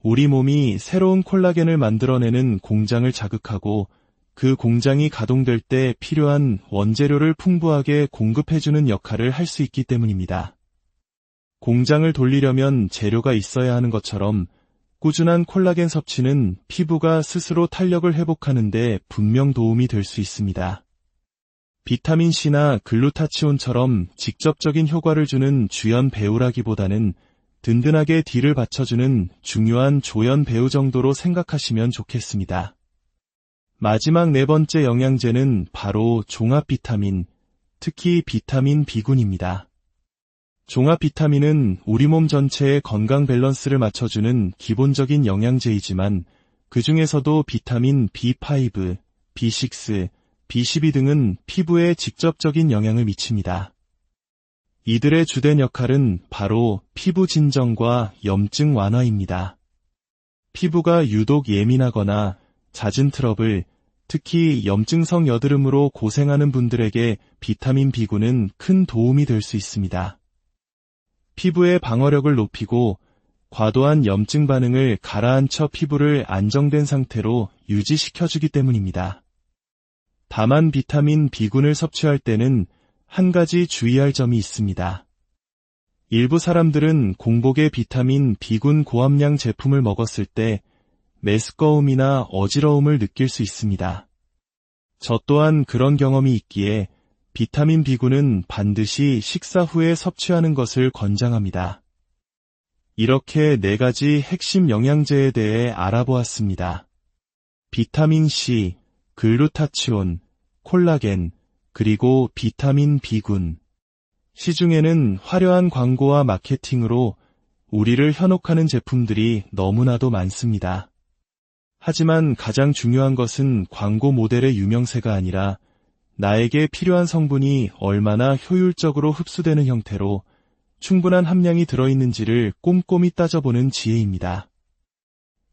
우리 몸이 새로운 콜라겐을 만들어내는 공장을 자극하고 그 공장이 가동될 때 필요한 원재료를 풍부하게 공급해주는 역할을 할 수 있기 때문입니다. 공장을 돌리려면 재료가 있어야 하는 것처럼 꾸준한 콜라겐 섭취는 피부가 스스로 탄력을 회복하는 데 분명 도움이 될 수 있습니다. 비타민C나 글루타치온처럼 직접적인 효과를 주는 주연 배우라기보다는 든든하게 뒤를 받쳐주는 중요한 조연 배우 정도로 생각하시면 좋겠습니다. 마지막 네 번째 영양제는 바로 종합 비타민, 특히 비타민 B군입니다. 종합 비타민은 우리 몸 전체의 건강 밸런스를 맞춰주는 기본적인 영양제이지만 그 중에서도 비타민 B5, B6, B12 등은 피부에 직접적인 영향을 미칩니다. 이들의 주된 역할은 바로 피부 진정과 염증 완화입니다. 피부가 유독 예민하거나 잦은 트러블, 특히 염증성 여드름으로 고생하는 분들에게 비타민 B군은 큰 도움이 될 수 있습니다. 피부의 방어력을 높이고 과도한 염증 반응을 가라앉혀 피부를 안정된 상태로 유지시켜주기 때문입니다. 다만 비타민 B군을 섭취할 때는 한 가지 주의할 점이 있습니다. 일부 사람들은 공복에 비타민 B군 고함량 제품을 먹었을 때 메스꺼움이나 어지러움을 느낄 수 있습니다. 저 또한 그런 경험이 있기에 비타민 B군은 반드시 식사 후에 섭취하는 것을 권장합니다. 이렇게 네 가지 핵심 영양제에 대해 알아보았습니다. 비타민 C, 글루타치온, 콜라겐, 그리고 비타민 B군. 시중에는 화려한 광고와 마케팅으로 우리를 현혹하는 제품들이 너무나도 많습니다. 하지만 가장 중요한 것은 광고 모델의 유명세가 아니라 나에게 필요한 성분이 얼마나 효율적으로 흡수되는 형태로 충분한 함량이 들어있는지를 꼼꼼히 따져보는 지혜입니다.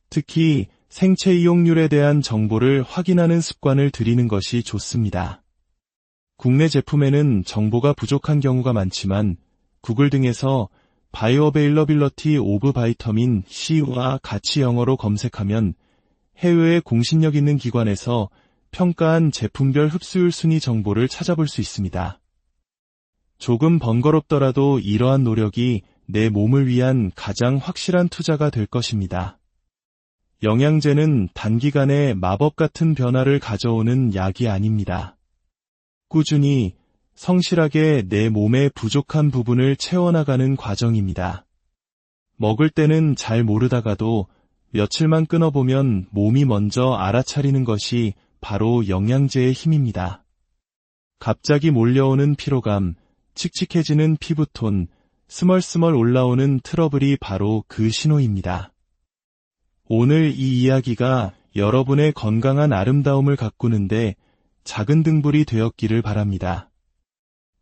특히 생체 이용률에 대한 정보를 확인하는 습관을 들이는 것이 좋습니다. 국내 제품에는 정보가 부족한 경우가 많지만 구글 등에서 바이오어베일러빌러티 오브 바이터민 C와 같이 영어로 검색하면 해외의 공신력 있는 기관에서 평가한 제품별 흡수율 순위 정보를 찾아볼 수 있습니다. 조금 번거롭더라도 이러한 노력이 내 몸을 위한 가장 확실한 투자가 될 것입니다. 영양제는 단기간에 마법 같은 변화를 가져오는 약이 아닙니다. 꾸준히, 성실하게 내 몸의 부족한 부분을 채워나가는 과정입니다. 먹을 때는 잘 모르다가도 며칠만 끊어보면 몸이 먼저 알아차리는 것이 바로 영양제의 힘입니다. 갑자기 몰려오는 피로감, 칙칙해지는 피부톤, 스멀스멀 올라오는 트러블이 바로 그 신호입니다. 오늘 이 이야기가 여러분의 건강한 아름다움을 가꾸는데 작은 등불이 되었기를 바랍니다.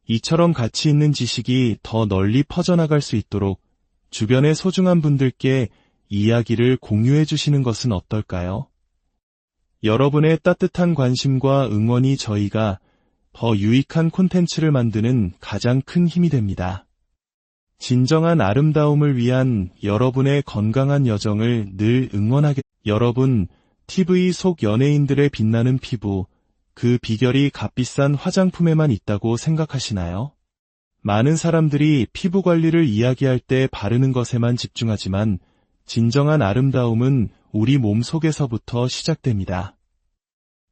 이처럼 가치 있는 지식이 더 널리 퍼져나갈 수 있도록 주변의 소중한 분들께 이야기를 공유해 주시는 것은 어떨까요? 여러분의 따뜻한 관심과 응원이 저희가 더 유익한 콘텐츠를 만드는 가장 큰 힘이 됩니다. 진정한 아름다움을 위한 여러분의 건강한 여정을 늘 여러분, TV 속 연예인들의 빛나는 피부, 그 비결이 값비싼 화장품에만 있다고 생각하시나요? 많은 사람들이 피부 관리를 이야기할 때 바르는 것에만 집중하지만 진정한 아름다움은 우리 몸 속에서부터 시작됩니다.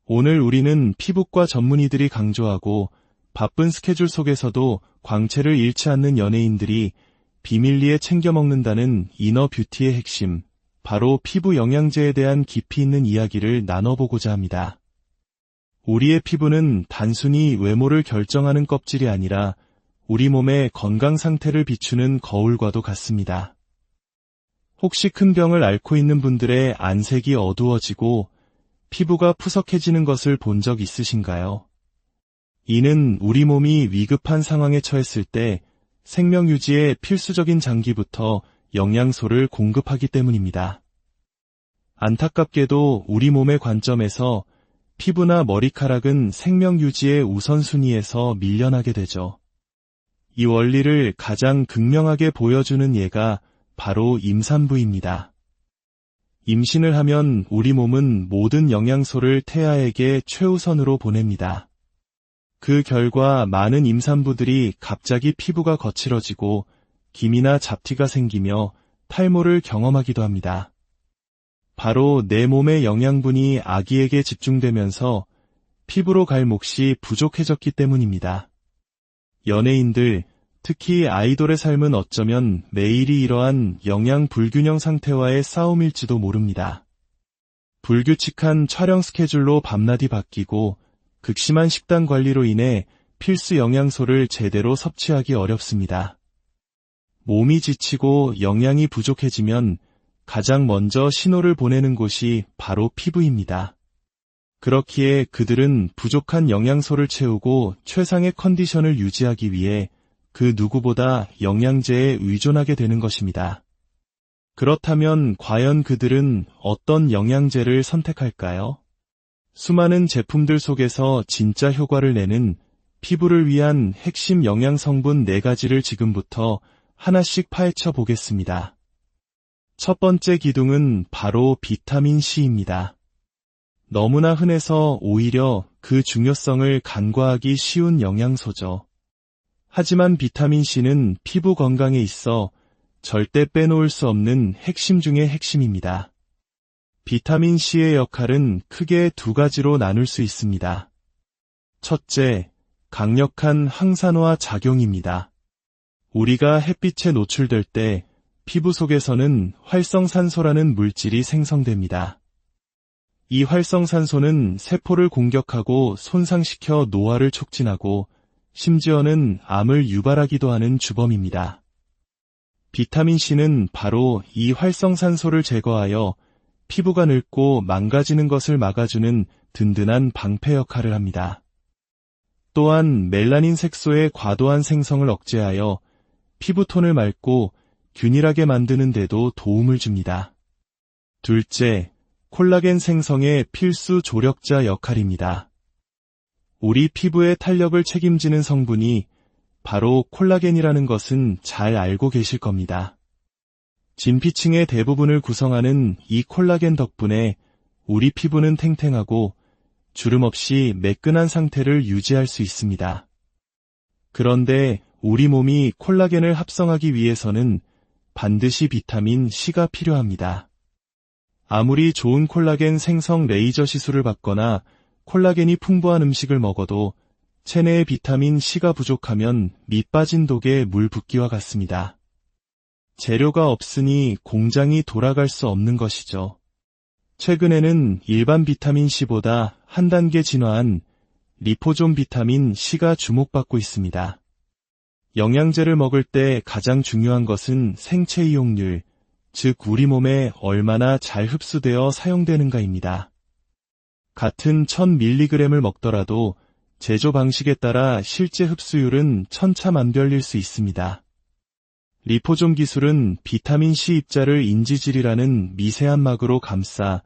오늘 우리는 피부과 전문의들이 강조하고 바쁜 스케줄 속에서도 광채를 잃지 않는 연예인들이 비밀리에 챙겨 먹는다는 이너 뷰티의 핵심, 바로 피부 영양제에 대한 깊이 있는 이야기를 나눠보고자 합니다. 우리의 피부는 단순히 외모를 결정하는 껍질이 아니라 우리 몸의 건강 상태를 비추는 거울과도 같습니다. 혹시 큰 병을 앓고 있는 분들의 안색이 어두워지고 피부가 푸석해지는 것을 본 적 있으신가요? 이는 우리 몸이 위급한 상황에 처했을 때 생명 유지에 필수적인 장기부터 영양소를 공급하기 때문입니다. 안타깝게도 우리 몸의 관점에서 피부나 머리카락은 생명 유지의 우선순위에서 밀려나게 되죠. 이 원리를 가장 극명하게 보여주는 예가 바로 임산부입니다. 임신을 하면 우리 몸은 모든 영양소를 태아에게 최우선으로 보냅니다. 그 결과 많은 임산부들이 갑자기 피부가 거칠어지고 기미나 잡티가 생기며 탈모를 경험하기도 합니다. 바로 내 몸의 영양분이 아기에게 집중되면서 피부로 갈 몫이 부족해졌기 때문입니다. 연예인들, 특히 아이돌의 삶은 어쩌면 매일이 이러한 영양 불균형 상태와의 싸움일지도 모릅니다. 불규칙한 촬영 스케줄로 밤낮이 바뀌고 극심한 식단 관리로 인해 필수 영양소를 제대로 섭취하기 어렵습니다. 몸이 지치고 영양이 부족해지면 가장 먼저 신호를 보내는 곳이 바로 피부입니다. 그렇기에 그들은 부족한 영양소를 채우고 최상의 컨디션을 유지하기 위해 그 누구보다 영양제에 의존하게 되는 것입니다. 그렇다면 과연 그들은 어떤 영양제를 선택할까요? 수많은 제품들 속에서 진짜 효과를 내는 피부를 위한 핵심 영양 성분 4가지를 지금부터 하나씩 파헤쳐 보겠습니다. 첫 번째 기둥은 바로 비타민 C입니다. 너무나 흔해서 오히려 그 중요성을 간과하기 쉬운 영양소죠. 하지만 비타민 C는 피부 건강에 있어 절대 빼놓을 수 없는 핵심 중의 핵심입니다. 비타민 C의 역할은 크게 2가지로 나눌 수 있습니다. 첫째, 강력한 항산화 작용입니다. 우리가 햇빛에 노출될 때 피부 속에서는 활성산소라는 물질이 생성됩니다. 이 활성산소는 세포를 공격하고 손상시켜 노화를 촉진하고 심지어는 암을 유발하기도 하는 주범입니다. 비타민 C는 바로 이 활성산소를 제거하여 피부가 늙고 망가지는 것을 막아주는 든든한 방패 역할을 합니다. 또한 멜라닌 색소의 과도한 생성을 억제하여 피부톤을 맑고 균일하게 만드는 데도 도움을 줍니다. 둘째, 콜라겐 생성의 필수 조력자 역할입니다. 우리 피부의 탄력을 책임지는 성분이 바로 콜라겐이라는 것은 잘 알고 계실 겁니다. 진피층의 대부분을 구성하는 이 콜라겐 덕분에 우리 피부는 탱탱하고 주름 없이 매끈한 상태를 유지할 수 있습니다. 그런데 우리 몸이 콜라겐을 합성하기 위해서는 반드시 비타민 C가 필요합니다. 아무리 좋은 콜라겐 생성 레이저 시술을 받거나 콜라겐이 풍부한 음식을 먹어도 체내에 비타민 C가 부족하면 밑 빠진 독에 물 붓기와 같습니다. 재료가 없으니 공장이 돌아갈 수 없는 것이죠. 최근에는 일반 비타민 C보다 한 단계 진화한 리포존 비타민 C가 주목받고 있습니다. 영양제를 먹을 때 가장 중요한 것은 생체 이용률, 즉 우리 몸에 얼마나 잘 흡수되어 사용되는가입니다. 같은 1000mg을 먹더라도 제조 방식에 따라 실제 흡수율은 천차만별일 수 있습니다. 리포존 기술은 비타민 C 입자를 인지질이라는 미세한 막으로 감싸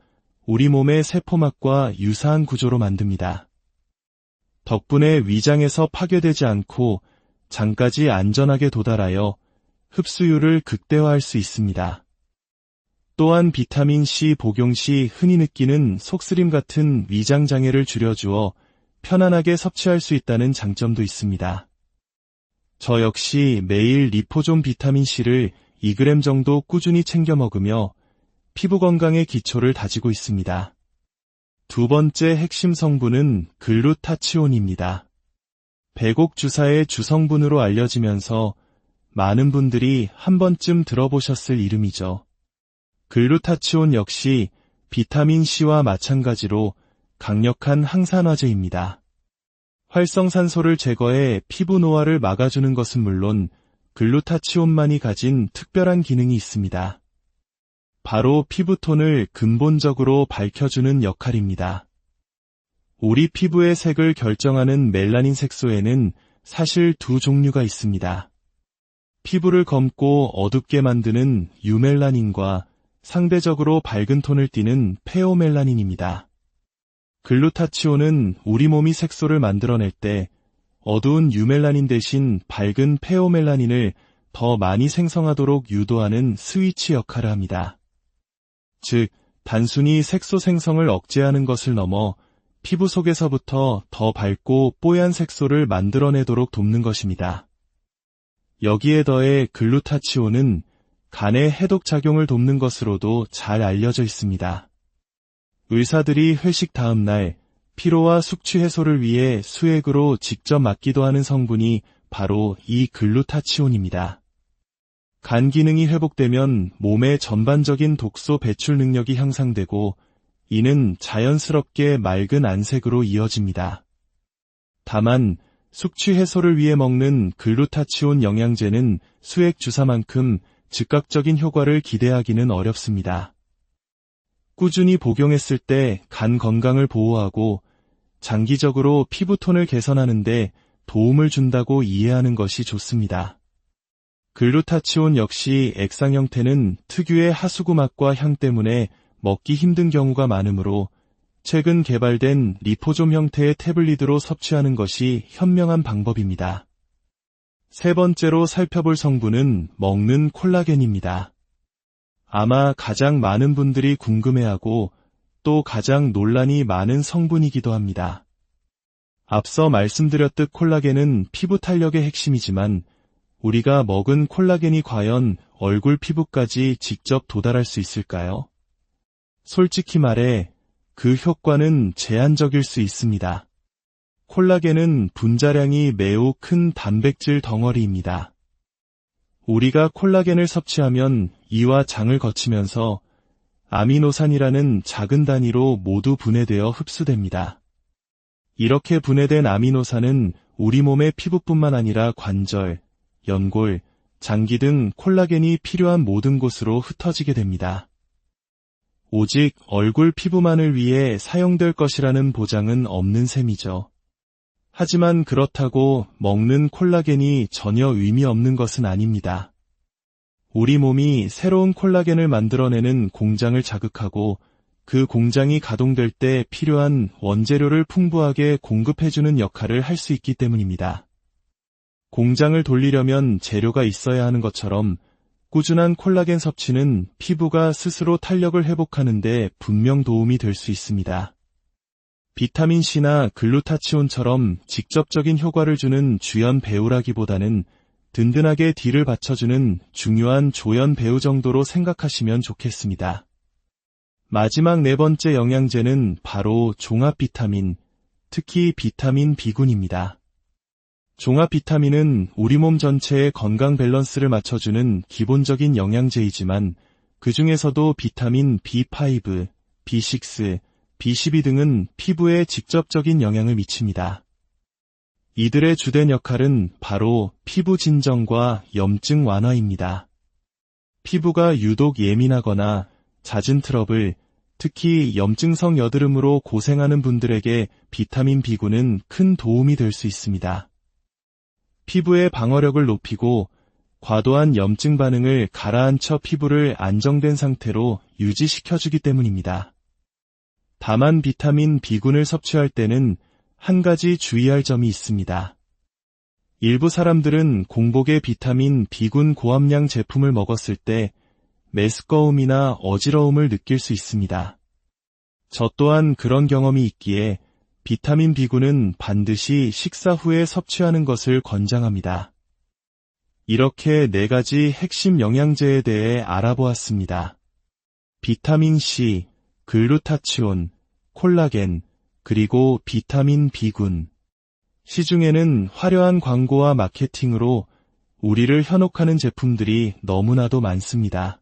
우리 몸의 세포막과 유사한 구조로 만듭니다. 덕분에 위장에서 파괴되지 않고 장까지 안전하게 도달하여 흡수율을 극대화할 수 있습니다. 또한 비타민 C 복용 시 흔히 느끼는 속쓰림 같은 위장 장애를 줄여주어 편안하게 섭취할 수 있다는 장점도 있습니다. 저 역시 매일 리포존 비타민 C를 2g 정도 꾸준히 챙겨 먹으며 피부 건강의 기초를 다지고 있습니다. 두 번째 핵심 성분은 글루타치온입니다. 백옥 주사의 주성분으로 알려지면서 많은 분들이 한 번쯤 들어보셨을 이름이죠. 글루타치온 역시 비타민 C와 마찬가지로 강력한 항산화제입니다. 활성산소를 제거해 피부 노화를 막아주는 것은 물론 글루타치온만이 가진 특별한 기능이 있습니다. 바로 피부톤을 근본적으로 밝혀주는 역할입니다. 우리 피부의 색을 결정하는 멜라닌 색소에는 사실 2종류가 있습니다. 피부를 검고 어둡게 만드는 유멜라닌과 상대적으로 밝은 톤을 띠는 페오멜라닌입니다. 글루타치온은 우리 몸이 색소를 만들어낼 때 어두운 유멜라닌 대신 밝은 페오멜라닌을 더 많이 생성하도록 유도하는 스위치 역할을 합니다. 즉, 단순히 색소 생성을 억제하는 것을 넘어 피부 속에서부터 더 밝고 뽀얀 색소를 만들어내도록 돕는 것입니다. 여기에 더해 글루타치온은 간의 해독 작용을 돕는 것으로도 잘 알려져 있습니다. 의사들이 회식 다음 날 피로와 숙취 해소를 위해 수액으로 직접 맞기도 하는 성분이 바로 이 글루타치온입니다. 간 기능이 회복되면 몸의 전반적인 독소 배출 능력이 향상되고 이는 자연스럽게 맑은 안색으로 이어집니다. 다만 숙취 해소를 위해 먹는 글루타치온 영양제는 수액 주사만큼 즉각적인 효과를 기대하기는 어렵습니다. 꾸준히 복용했을 때 간 건강을 보호하고 장기적으로 피부톤을 개선하는 데 도움을 준다고 이해하는 것이 좋습니다. 글루타치온 역시 액상 형태는 특유의 하수구 맛과 향 때문에 먹기 힘든 경우가 많으므로 최근 개발된 리포솜 형태의 태블릿으로 섭취하는 것이 현명한 방법입니다. 세 번째로 살펴볼 성분은 먹는 콜라겐입니다. 아마 가장 많은 분들이 궁금해하고 또 가장 논란이 많은 성분이기도 합니다. 앞서 말씀드렸듯 콜라겐은 피부 탄력의 핵심이지만 우리가 먹은 콜라겐이 과연 얼굴 피부까지 직접 도달할 수 있을까요? 솔직히 말해 그 효과는 제한적일 수 있습니다. 콜라겐은 분자량이 매우 큰 단백질 덩어리입니다. 우리가 콜라겐을 섭취하면 이와 장을 거치면서 아미노산이라는 작은 단위로 모두 분해되어 흡수됩니다. 이렇게 분해된 아미노산은 우리 몸의 피부뿐만 아니라 관절, 연골, 장기 등 콜라겐이 필요한 모든 곳으로 흩어지게 됩니다. 오직 얼굴 피부만을 위해 사용될 것이라는 보장은 없는 셈이죠. 하지만 그렇다고 먹는 콜라겐이 전혀 의미 없는 것은 아닙니다. 우리 몸이 새로운 콜라겐을 만들어내는 공장을 자극하고 그 공장이 가동될 때 필요한 원재료를 풍부하게 공급해주는 역할을 할 수 있기 때문입니다. 공장을 돌리려면 재료가 있어야 하는 것처럼 꾸준한 콜라겐 섭취는 피부가 스스로 탄력을 회복하는 데 분명 도움이 될 수 있습니다. 비타민C나 글루타치온처럼 직접적인 효과를 주는 주연 배우라기보다는 든든하게 뒤를 받쳐주는 중요한 조연 배우 정도로 생각하시면 좋겠습니다. 마지막 네 번째 영양제는 바로 종합 비타민, 특히 비타민 B군입니다. 종합 비타민은 우리 몸 전체의 건강 밸런스를 맞춰주는 기본적인 영양제이지만 그 중에서도 비타민 B5, B6, B12 등은 피부에 직접적인 영향을 미칩니다. 이들의 주된 역할은 바로 피부 진정과 염증 완화입니다. 피부가 유독 예민하거나 잦은 트러블, 특히 염증성 여드름으로 고생하는 분들에게 비타민 B군은 큰 도움이 될 수 있습니다. 피부의 방어력을 높이고 과도한 염증 반응을 가라앉혀 피부를 안정된 상태로 유지시켜주기 때문입니다. 다만 비타민 B군을 섭취할 때는 한 가지 주의할 점이 있습니다. 일부 사람들은 공복에 비타민 B군 고함량 제품을 먹었을 때 메스꺼움이나 어지러움을 느낄 수 있습니다. 저 또한 그런 경험이 있기에 비타민 B군은 반드시 식사 후에 섭취하는 것을 권장합니다. 이렇게 네 가지 핵심 영양제에 대해 알아보았습니다. 비타민 C, 글루타치온, 콜라겐, 그리고 비타민 B군. 시중에는 화려한 광고와 마케팅으로 우리를 현혹하는 제품들이 너무나도 많습니다.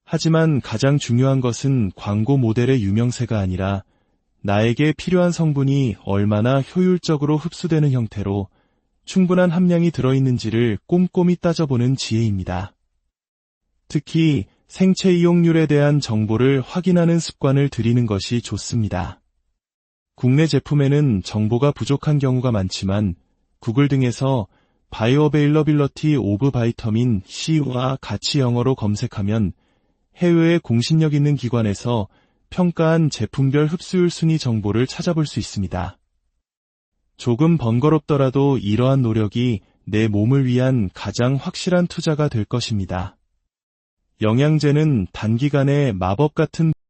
하지만 가장 중요한 것은 광고 모델의 유명세가 아니라 나에게 필요한 성분이 얼마나 효율적으로 흡수되는 형태로 충분한 함량이 들어있는지를 꼼꼼히 따져보는 지혜입니다. 특히 생체 이용률에 대한 정보를 확인하는 습관을 들이는 것이 좋습니다. 국내 제품에는 정보가 부족한 경우가 많지만 구글 등에서 바이오어베일러빌러티 오브 바이터민 C와 같이 영어로 검색하면 해외의 공신력 있는 기관에서 평가한 제품별 흡수율 순위 정보를 찾아볼 수 있습니다. 조금 번거롭더라도 이러한 노력이 내 몸을 위한 가장 확실한 투자가 될 것입니다. 영양제는 단기간에 마법 같은